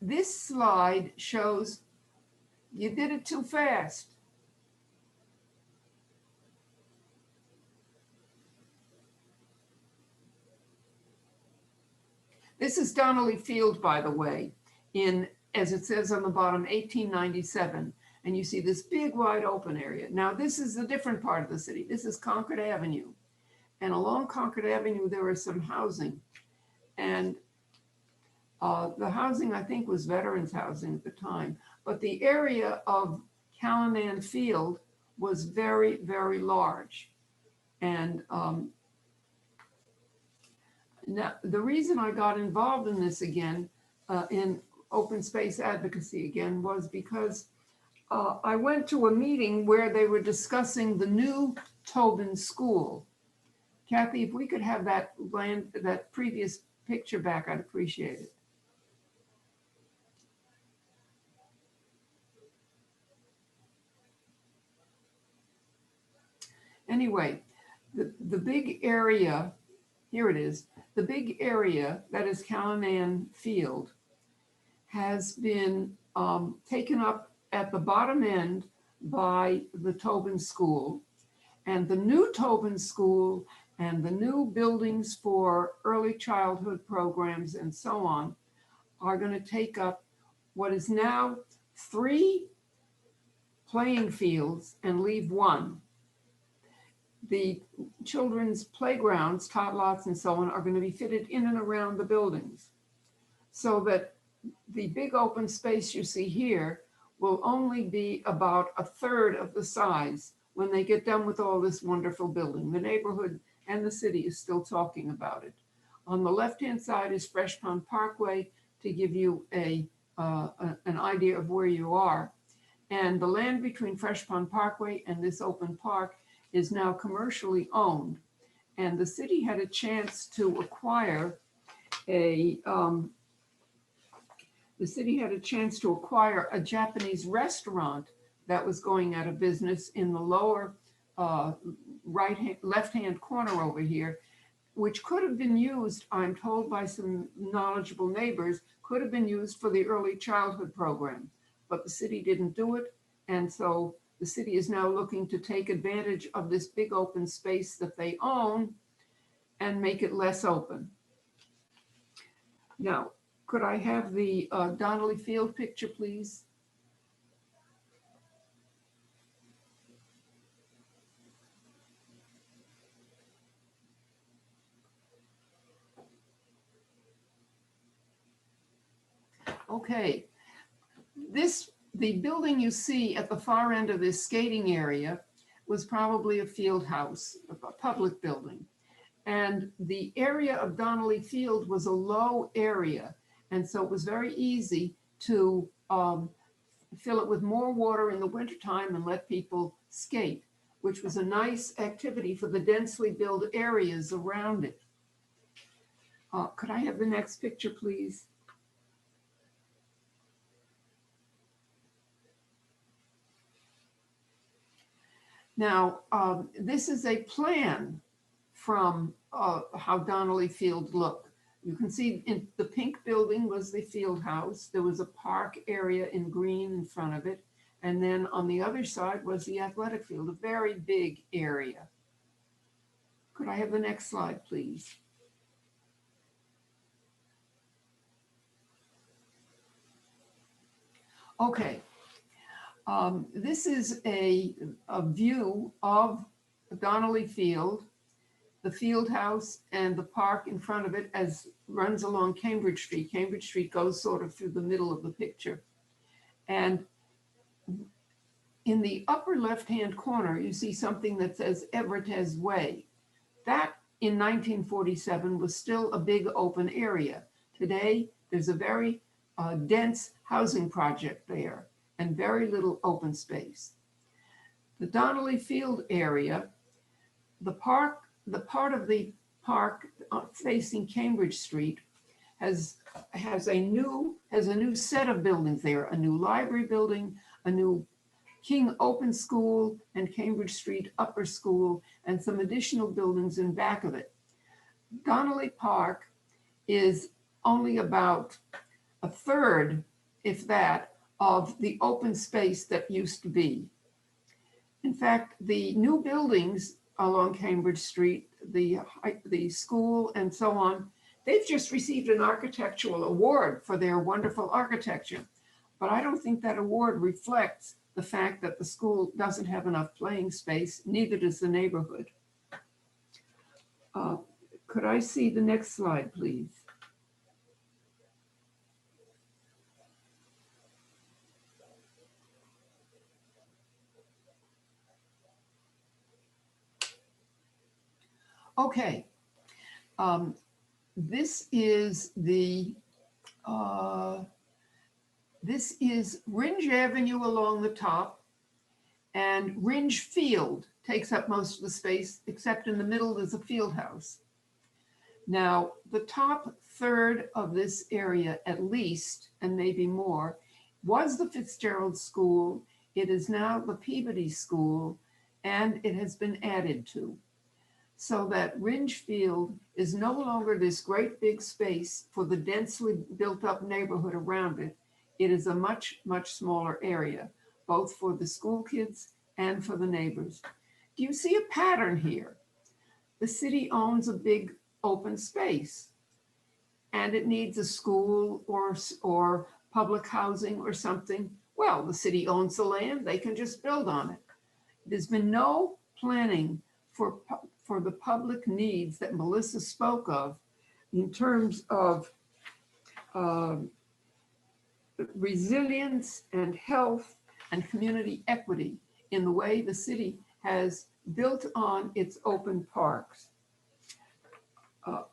This slide shows you did it too fast. This is Donnelly Field, by the way, in, as it says on the bottom, 1897. And you see this big wide open area. Now this is a different part of the city. This is Concord Avenue. And along Concord Avenue, there was some housing. And the housing, I think, was veterans housing at the time. But the area of Callanan Field was very, very large. And now, the reason I got involved in this again, in open space advocacy again was because I went to a meeting where they were discussing the new Tobin School. Kathy, if we could have that previous picture back, I'd appreciate it. Anyway, the big area, here it is, the big area that is Callanan Field has been taken up at the bottom end by the Tobin School. And the new Tobin School and the new buildings for early childhood programs and so on are going to take up what is now 3 playing fields and leave 1. The children's playgrounds, tot lots and so on, are going to be fitted in and around the buildings, so that the big open space you see here will only be about 1/3 of the size when they get done with all this wonderful building. The neighborhood and the city is still talking about it. On the left-hand side is Fresh Pond Parkway, to give you an idea of where you are. And the land between Fresh Pond Parkway and this open park is now commercially owned. And the city had a chance to acquire a Japanese restaurant that was going out of business in the lower left-hand corner over here, which could have been used, I'm told by some knowledgeable neighbors, could have been used for the early childhood program, but the city didn't do it. And so the city is now looking to take advantage of this big open space that they own and make it less open. Now, could I have the Donnelly Field picture, please? Okay, the building you see at the far end of this skating area was probably a field house, a public building. And the area of Donnelly Field was a low area. And so it was very easy to fill it with more water in the wintertime and let people skate, which was a nice activity for the densely built areas around it. Could I have the next picture, please? Now, this is a plan from how Donnelly Field looked. You can see in the pink building was the field house. There was a park area in green in front of it. And then on the other side was the athletic field, a very big area. Could I have the next slide, please? Okay. This is a view of Donnelly Field, the field house and the park in front of it as runs along Cambridge Street. Cambridge Street goes sort of through the middle of the picture. And in the upper left-hand corner, you see something that says Evertez Way. That in 1947 was still a big open area. Today, there's a very dense housing project there and very little open space. The Donnelly Field area, the part of the park facing Cambridge Street has a new set of buildings there, a new library building, a new King Open School and Cambridge Street Upper School, and some additional buildings in back of it. Donnelly Park is only about 1/3, if that, of the open space that used to be. In fact, the new buildings along Cambridge Street, the school and so on, they've just received an architectural award for their wonderful architecture. But I don't think that award reflects the fact that the school doesn't have enough playing space, neither does the neighborhood. Could I see the next slide, please? Okay, this is the This is Ringe Avenue along the top, and Ringe Field takes up most of the space, except in the middle there's a field house. Now, the top third of this area, at least, and maybe more, was the Fitzgerald School. It is now the Peabody School, and it has been added to. So that Ringe Field is no longer this great big space for the densely built up neighborhood around it. It is a much, much smaller area, both for the school kids and for the neighbors. Do you see a pattern here? The city owns a big open space, and it needs a school or public housing or something. Well, the city owns the land, they can just build on it. There's been no planning for the public needs that Melissa spoke of in terms of resilience and health and community equity in the way the city has built on its open parks.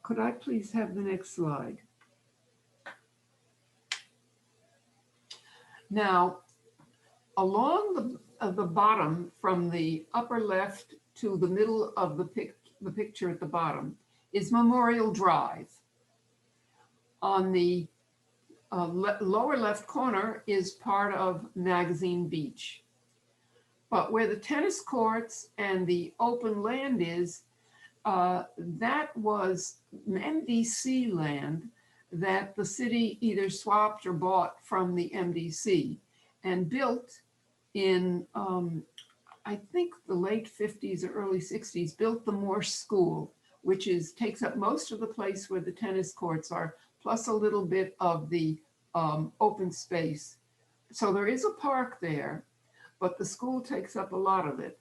Could I please have the next slide? Now, along the bottom, from the upper left to the middle of the picture at the bottom, is Memorial Drive. On the lower left corner is part of Magazine Beach. But where the tennis courts and the open land is, that was MDC land that the city either swapped or bought from the MDC and built in, I think the late 50s or early 60s, built the Morse School, which takes up most of the place where the tennis courts are, plus a little bit of the open space. So there is a park there, but the school takes up a lot of it.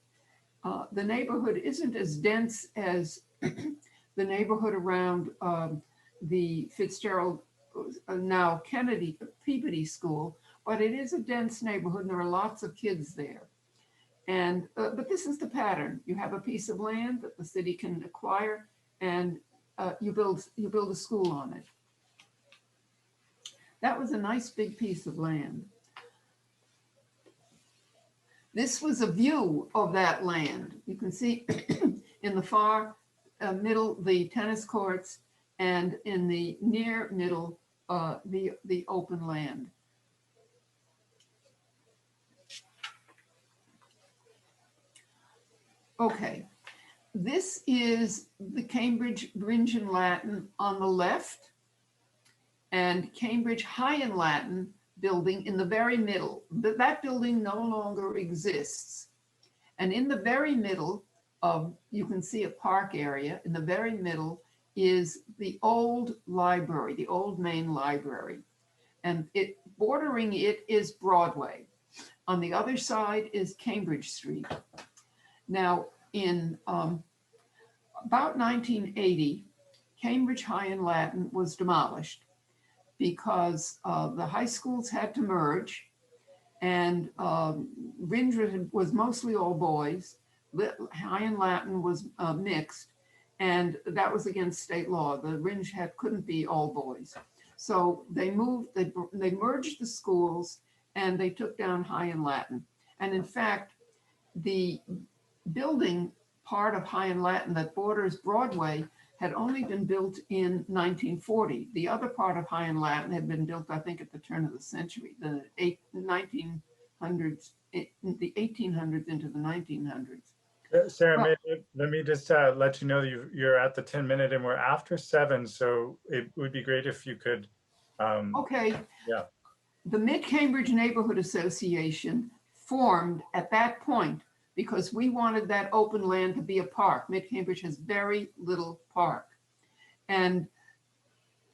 The neighborhood isn't as dense as the neighborhood around the Fitzgerald, now Kennedy, Peabody School, but it is a dense neighborhood and there are lots of kids there. And, but this is the pattern. You have a piece of land that the city can acquire and you build a school on it. That was a nice big piece of land. This was a view of that land. You can see in the far middle, the tennis courts, and in the near middle, the open land. Okay, this is the Cambridge Ringe and Latin on the left, and Cambridge High and Latin building in the very middle. That building no longer exists. And in the very middle of, you can see a park area, in the very middle is the old library, the old main library. And bordering it is Broadway. On the other side is Cambridge Street. Now, in about 1980, Cambridge High and Latin was demolished because the high schools had to merge, and Ringe was mostly all boys. High and Latin was mixed, and that was against state law. The Ringe couldn't be all boys. So they merged the schools and they took down High and Latin. And in fact, the building part of High and Latin that borders Broadway had only been built in 1940. The other part of High and Latin had been built, I think, at the turn of the century, the 1800s into the 1900s. Sarah, well, let me just let you know that you're at the 10-minute and we're after 7, so it would be great if you could. Okay. Yeah. The Mid-Cambridge Neighborhood Association formed at that point because we wanted that open land to be a park. Mid-Cambridge has very little park. And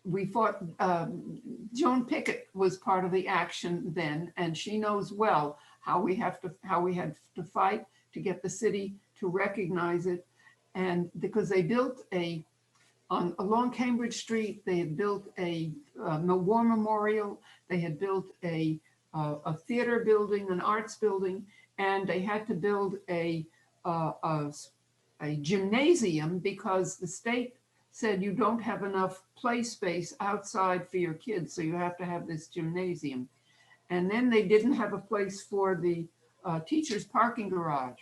we fought, Joan Pickett was part of the action then, and she knows well how we had to fight to get the city to recognize it. And because they built along Cambridge Street, they had built a war memorial, they had built a theater building, an arts building, and they had to build a gymnasium because the state said you don't have enough play space outside for your kids, so you have to have this gymnasium. And then they didn't have a place for the teachers' parking garage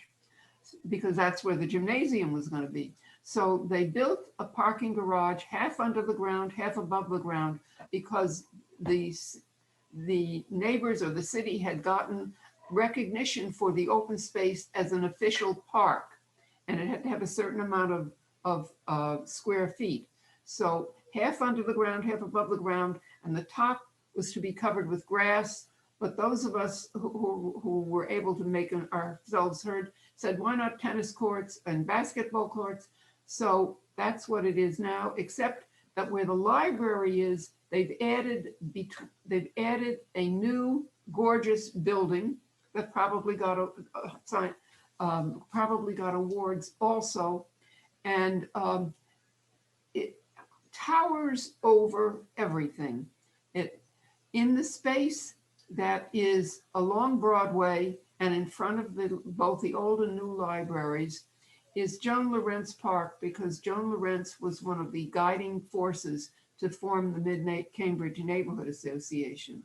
because that's where the gymnasium was going to be. So they built a parking garage, half under the ground, half above the ground, because the neighbors or the city had gotten recognition for the open space as an official park. And it had to have a certain amount of square feet. So half under the ground, half above the ground, and the top was to be covered with grass. But those of us who were able to make ourselves heard said, why not tennis courts and basketball courts? So that's what it is now, except that where the library is, they've added a new gorgeous building that probably got awards also, and it towers over everything. In the space that is along Broadway and in front of both the old and new libraries is Joan Lorentz Park, because Joan Lorentz was one of the guiding forces to form the Mid-Cambridge Neighborhood Association.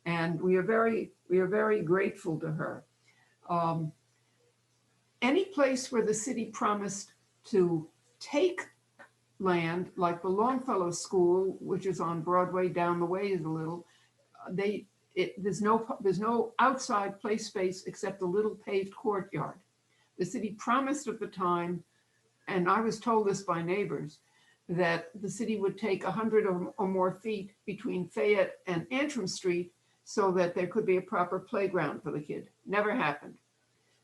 And we are very grateful to her. Any place where the city promised to take land, like the Longfellow School, which is on Broadway down the way a little, there's no outside play space except a little paved courtyard. The city promised at the time, and I was told this by neighbors, that the city would take 100 or more feet between Fayette and Antrim Street so that there could be a proper playground for the kid. Never happened.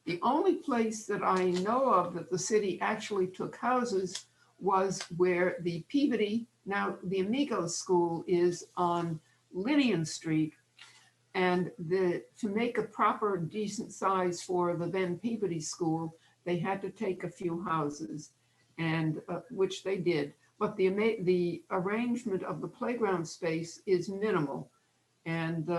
The only place that I know of that the city actually took houses was where the Peabody, now the Amigos School, is on Lydian Street. And to make a proper decent size for the then Peabody School, they had to take a few houses, and which they did. But the arrangement of the playground space is minimal. And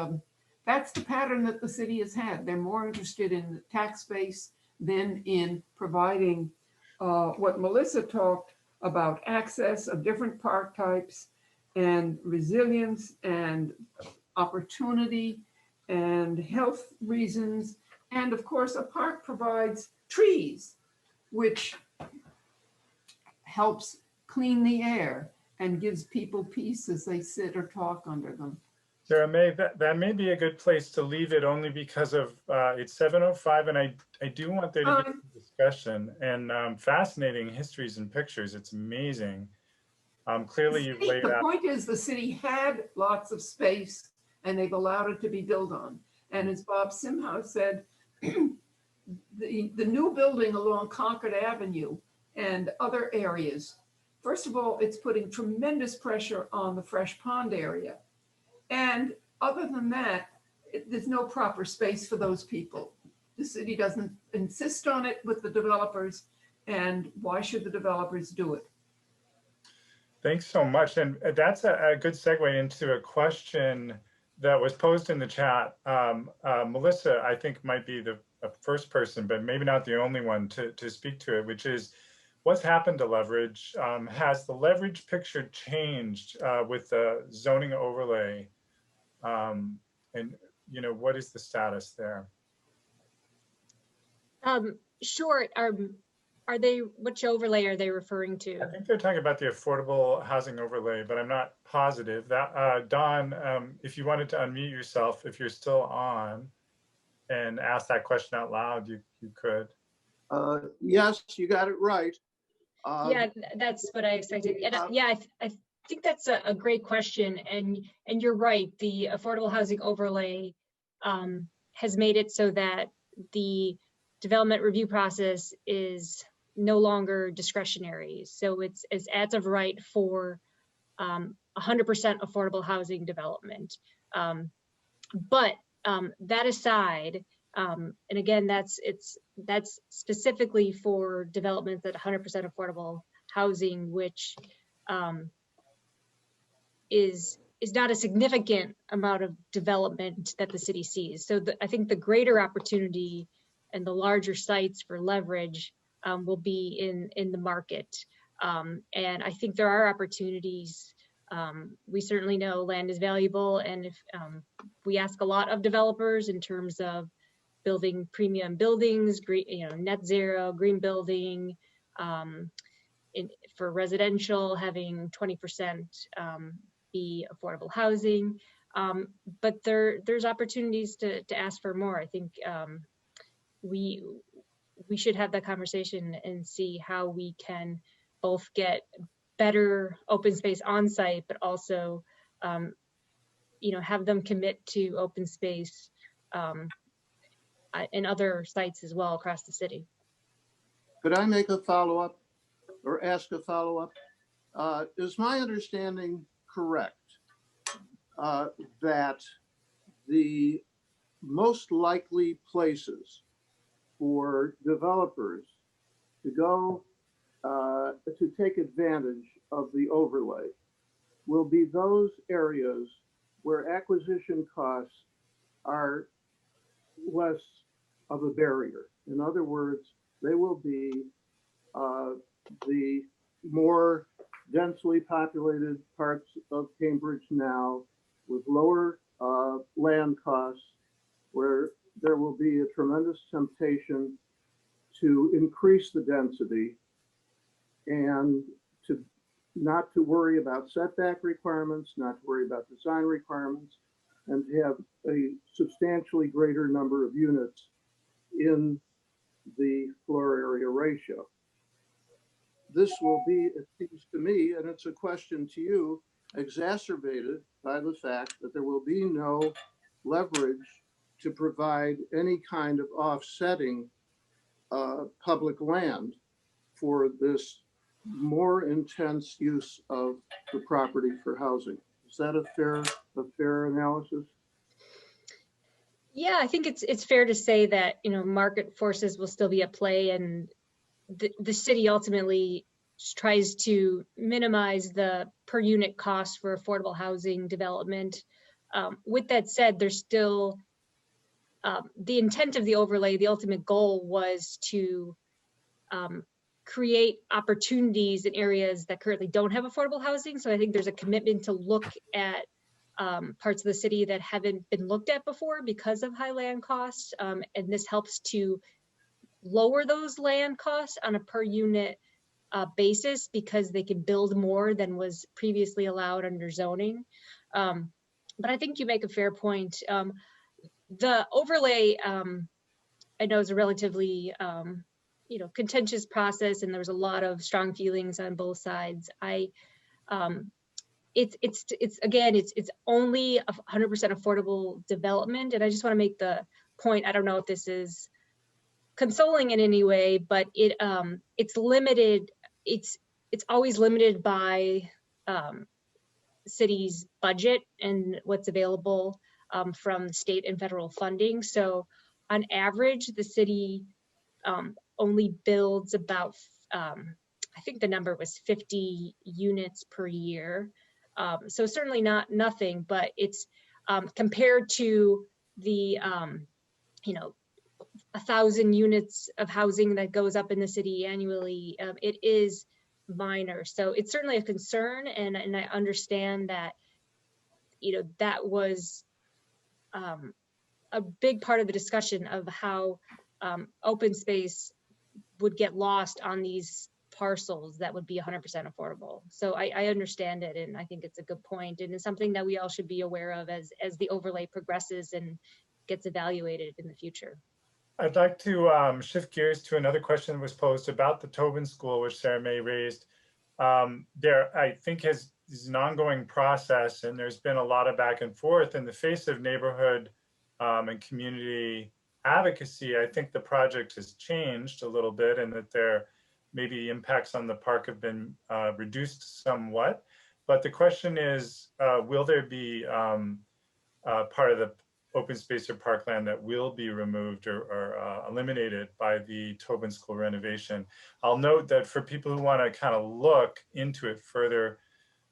that's the pattern that the city has had. They're more interested in the tax base than in providing what Melissa talked about, access of different park types and resilience and opportunity and health reasons. And of course, a park provides trees, which helps clean the air and gives people peace as they sit or talk under them. Sarah May, that may be a good place to leave it, only because of it's 7:05, and I do want there to be some discussion and fascinating histories and pictures. It's amazing. Clearly you've laid out. The point is the city had lots of space and they've allowed it to be built on. And as Bob Simhouse said, the new building along Concord Avenue and other areas, first of all, it's putting tremendous pressure on the Fresh Pond area. And other than that, there's no proper space for those people. The city doesn't insist on it with the developers, and why should the developers do it? Thanks so much. And that's a good segue into a question that was posed in the chat. Melissa, I think, might be the first person, but maybe not the only one to speak to it, which is, what's happened to leverage? Has the leverage picture changed with the zoning overlay? And what is the status there? Sure. Are they, which overlay are they referring to? I think they're talking about the affordable housing overlay, but I'm not positive. That Don, if you wanted to unmute yourself, if you're still on, and ask that question out loud, you could. Yes, you got it right. Yeah, that's what I expected. And yeah, I think that's a great question. And you're right, the affordable housing overlay has made it so that the development review process is no longer discretionary. So it's as of right for 100% affordable housing development. But that aside, and again, that's specifically for developments at 100% affordable housing, which is not a significant amount of development that the city sees. So I think the greater opportunity and the larger sites for leverage will be in the market. And I think there are opportunities We certainly know land is valuable, and if we ask a lot of developers in terms of building premium buildings, green, net zero, green building, for residential, having 20% be affordable housing. But there's opportunities to ask for more. I think we should have that conversation and see how we can both get better open space on site, but also have them commit to open space in other sites as well across the city. Could I make a follow-up or ask a follow-up? Is my understanding correct that the most likely places for developers to go to take advantage of the overlay will be those areas where acquisition costs are less of a barrier? In other words, they will be the more densely populated parts of Cambridge now, with lower land costs, where there will be a tremendous temptation to increase the density and not to worry about setback requirements, not to worry about design requirements, and to have a substantially greater number of units in the floor area ratio. This will be, it seems to me, and it's a question to you, exacerbated by the fact that there will be no leverage to provide any kind of offsetting public land for this more intense use of the property for housing. Is that a fair analysis? Yeah, I think it's fair to say that market forces will still be at play, and the city ultimately tries to minimize the per unit cost for affordable housing development. With that said, there's still the intent of the overlay. The ultimate goal was to create opportunities in areas that currently don't have affordable housing. So I think there's a commitment to look at parts of the city that haven't been looked at before because of high land costs. And this helps to lower those land costs on a per unit basis because they can build more than was previously allowed under zoning. But I think you make a fair point. The overlay, I know, is a relatively contentious process, and there was a lot of strong feelings on both sides. It's only 100% affordable development, and I just want to make the point. I don't know if this is consoling in any way, but it's limited. It's always limited by city's budget and what's available from state and federal funding. So on average, the city only builds about, I think the number was 50 units per year. So certainly not nothing, but it's compared to the 1,000 units of housing that goes up in the city annually, it is minor. So it's certainly a concern, and I understand that that was a big part of the discussion of how open space would get lost on these parcels that would be 100% affordable. So I understand it, and I think it's a good point, and it's something that we all should be aware of as the overlay progresses and gets evaluated in the future. I'd like to shift gears to another question that was posed about the Tobin School, which Sarah May raised. There, I think, is an ongoing process, and there's been a lot of back and forth in the face of neighborhood and community advocacy. I think the project has changed a little bit, and that there maybe impacts on the park have been reduced somewhat. But the question is, will there be part of the open space or parkland that will be removed or eliminated by the Tobin School renovation? I'll note that for people who want to kind of look into it further,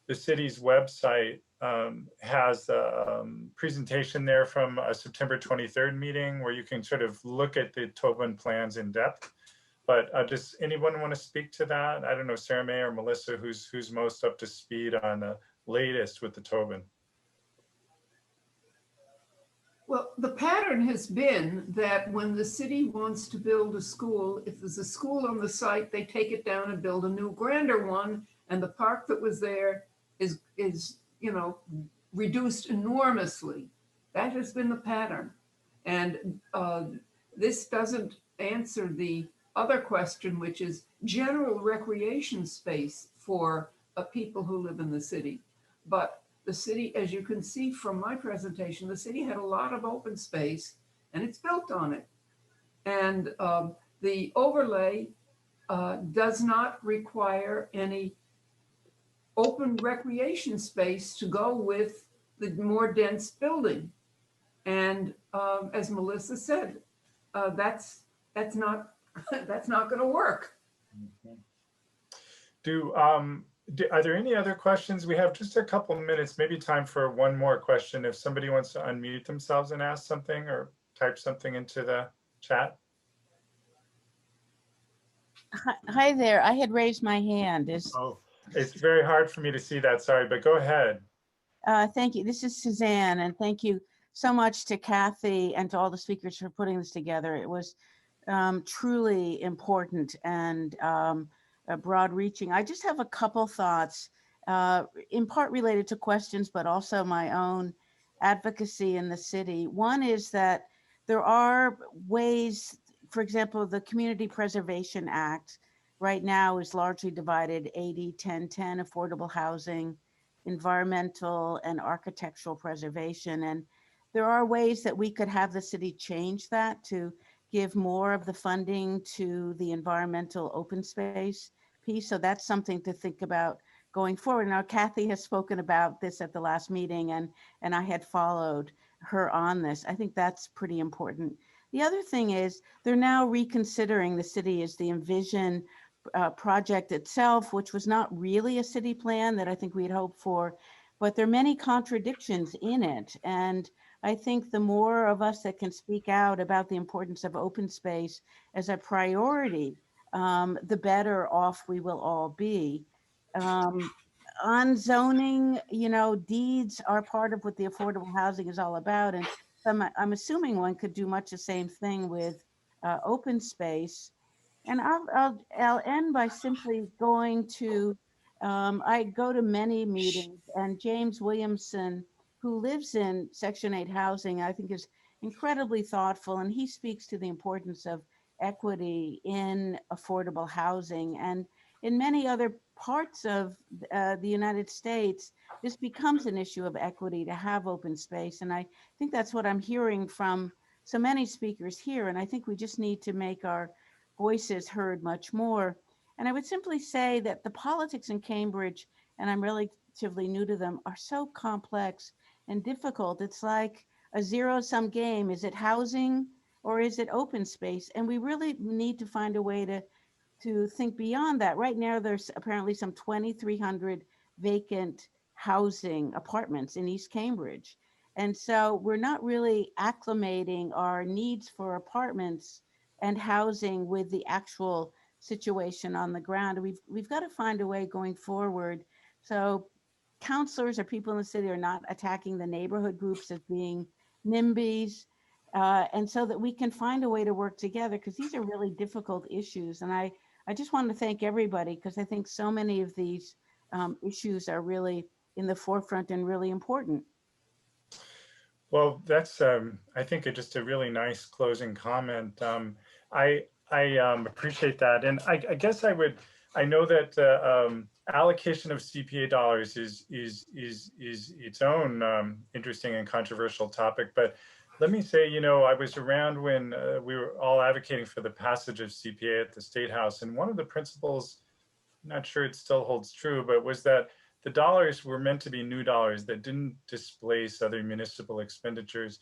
the city's website has a presentation there from a September 23rd meeting where you can sort of look at the Tobin plans in depth. But does anyone want to speak to that? I don't know, Sarah May or Melissa, who's most up to speed on latest with the Tobin? Well, the pattern has been that when the city wants to build a school, if there's a school on the site, they take it down and build a new grander one. And the park that was there is reduced enormously. That has been the pattern. And this doesn't answer the other question, which is general recreation space for people who live in the city. But the city, as you can see from my presentation, the city had a lot of open space and it's built on it. And the overlay does not require any open recreation space to go with the more dense building. And as Melissa said, that's not going to work. Are there any other questions? We have just a couple minutes, maybe time for one more question. If somebody wants to unmute themselves and ask something or type something into the chat. Hi there. I had raised my hand. Oh, it's very hard for me to see that. Sorry, but go ahead. Thank you. This is Suzanne, and thank you so much to Kathy and to all the speakers for putting this together. It was truly important and broad-reaching. I just have a couple thoughts, in part related to questions, but also my own advocacy in the city. One is that there are ways, for example, the Community Preservation Act right now is largely divided 80-10-10, affordable housing, environmental and architectural preservation. And there are ways that we could have the city change that to give more of the funding to the environmental open space piece. So that's something to think about going forward. Now, Kathy has spoken about this at the last meeting, and I had followed her on this. I think that's pretty important. The other thing is they're now reconsidering the city as the Envision project itself, which was not really a city plan that I think we'd hoped for, but there are many contradictions in it. And I think the more of us that can speak out about the importance of open space as a priority, the better off we will all be. On zoning, deeds are part of what the affordable housing is all about. And I'm assuming one could do much the same thing with open space. And I'll end by simply going to, I go to many meetings, and James Williamson, who lives in Section 8 housing, I think is incredibly thoughtful, and he speaks to the importance of equity in affordable housing. And in many other parts of the United States, this becomes an issue of equity to have open space. And I think that's what I'm hearing from so many speakers here. And I think we just need to make our voices heard much more. And I would simply say that the politics in Cambridge, and I'm relatively new to them, are so complex and difficult. It's like a zero-sum game. Is it housing or is it open space? And we really need to find a way to think beyond that. Right now, there's apparently some 2,300 vacant housing apartments in East Cambridge. And so we're not really acclimating our needs for apartments and housing with the actual situation on the ground. We've got to find a way going forward. So counselors or people in the city are not attacking the neighborhood groups as being NIMBYs, and so that we can find a way to work together, because these are really difficult issues. And I just want to thank everybody, because I think so many of these issues are really in the forefront and really important. Well, that's, I think, just a really nice closing comment. I appreciate that. And I guess I know that allocation of CPA dollars is its own interesting and controversial topic. But let me say, I was around when we were all advocating for the passage of CPA at the State House. And one of the principles, I'm not sure it still holds true, but was that the dollars were meant to be new dollars that didn't displace other municipal expenditures.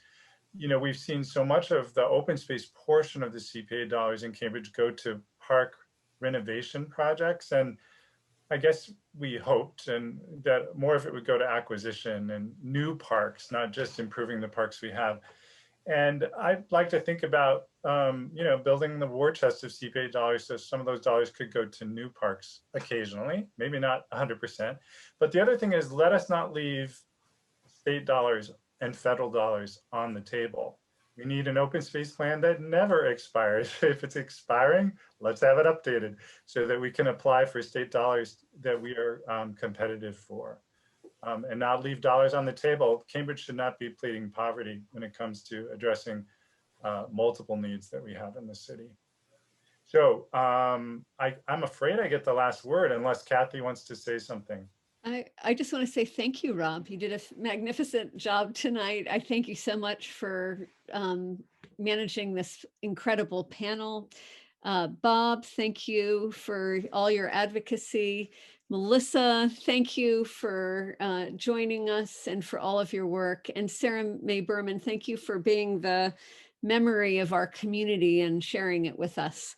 We've seen so much of the open space portion of the CPA dollars in Cambridge go to park renovation projects. And I guess we hoped that more of it would go to acquisition and new parks, not just improving the parks we have. And I'd like to think about, building the war chest of CPA dollars, so some of those dollars could go to new parks occasionally, maybe not 100%. But the other thing is, let us not leave state dollars and federal dollars on the table. We need an open space plan that never expires. If it's expiring, let's have it updated so that we can apply for state dollars that we are competitive for, and not leave dollars on the table. Cambridge should not be pleading poverty when it comes to addressing multiple needs that we have in the city. So I'm afraid I get the last word unless Kathy wants to say something. I just want to say thank you, Rob. You did a magnificent job tonight. I thank you so much for managing this incredible panel. Bob, thank you for all your advocacy. Melissa, thank you for joining us and for all of your work. And Sarah Mae Berman, thank you for being the memory of our community and sharing it with us.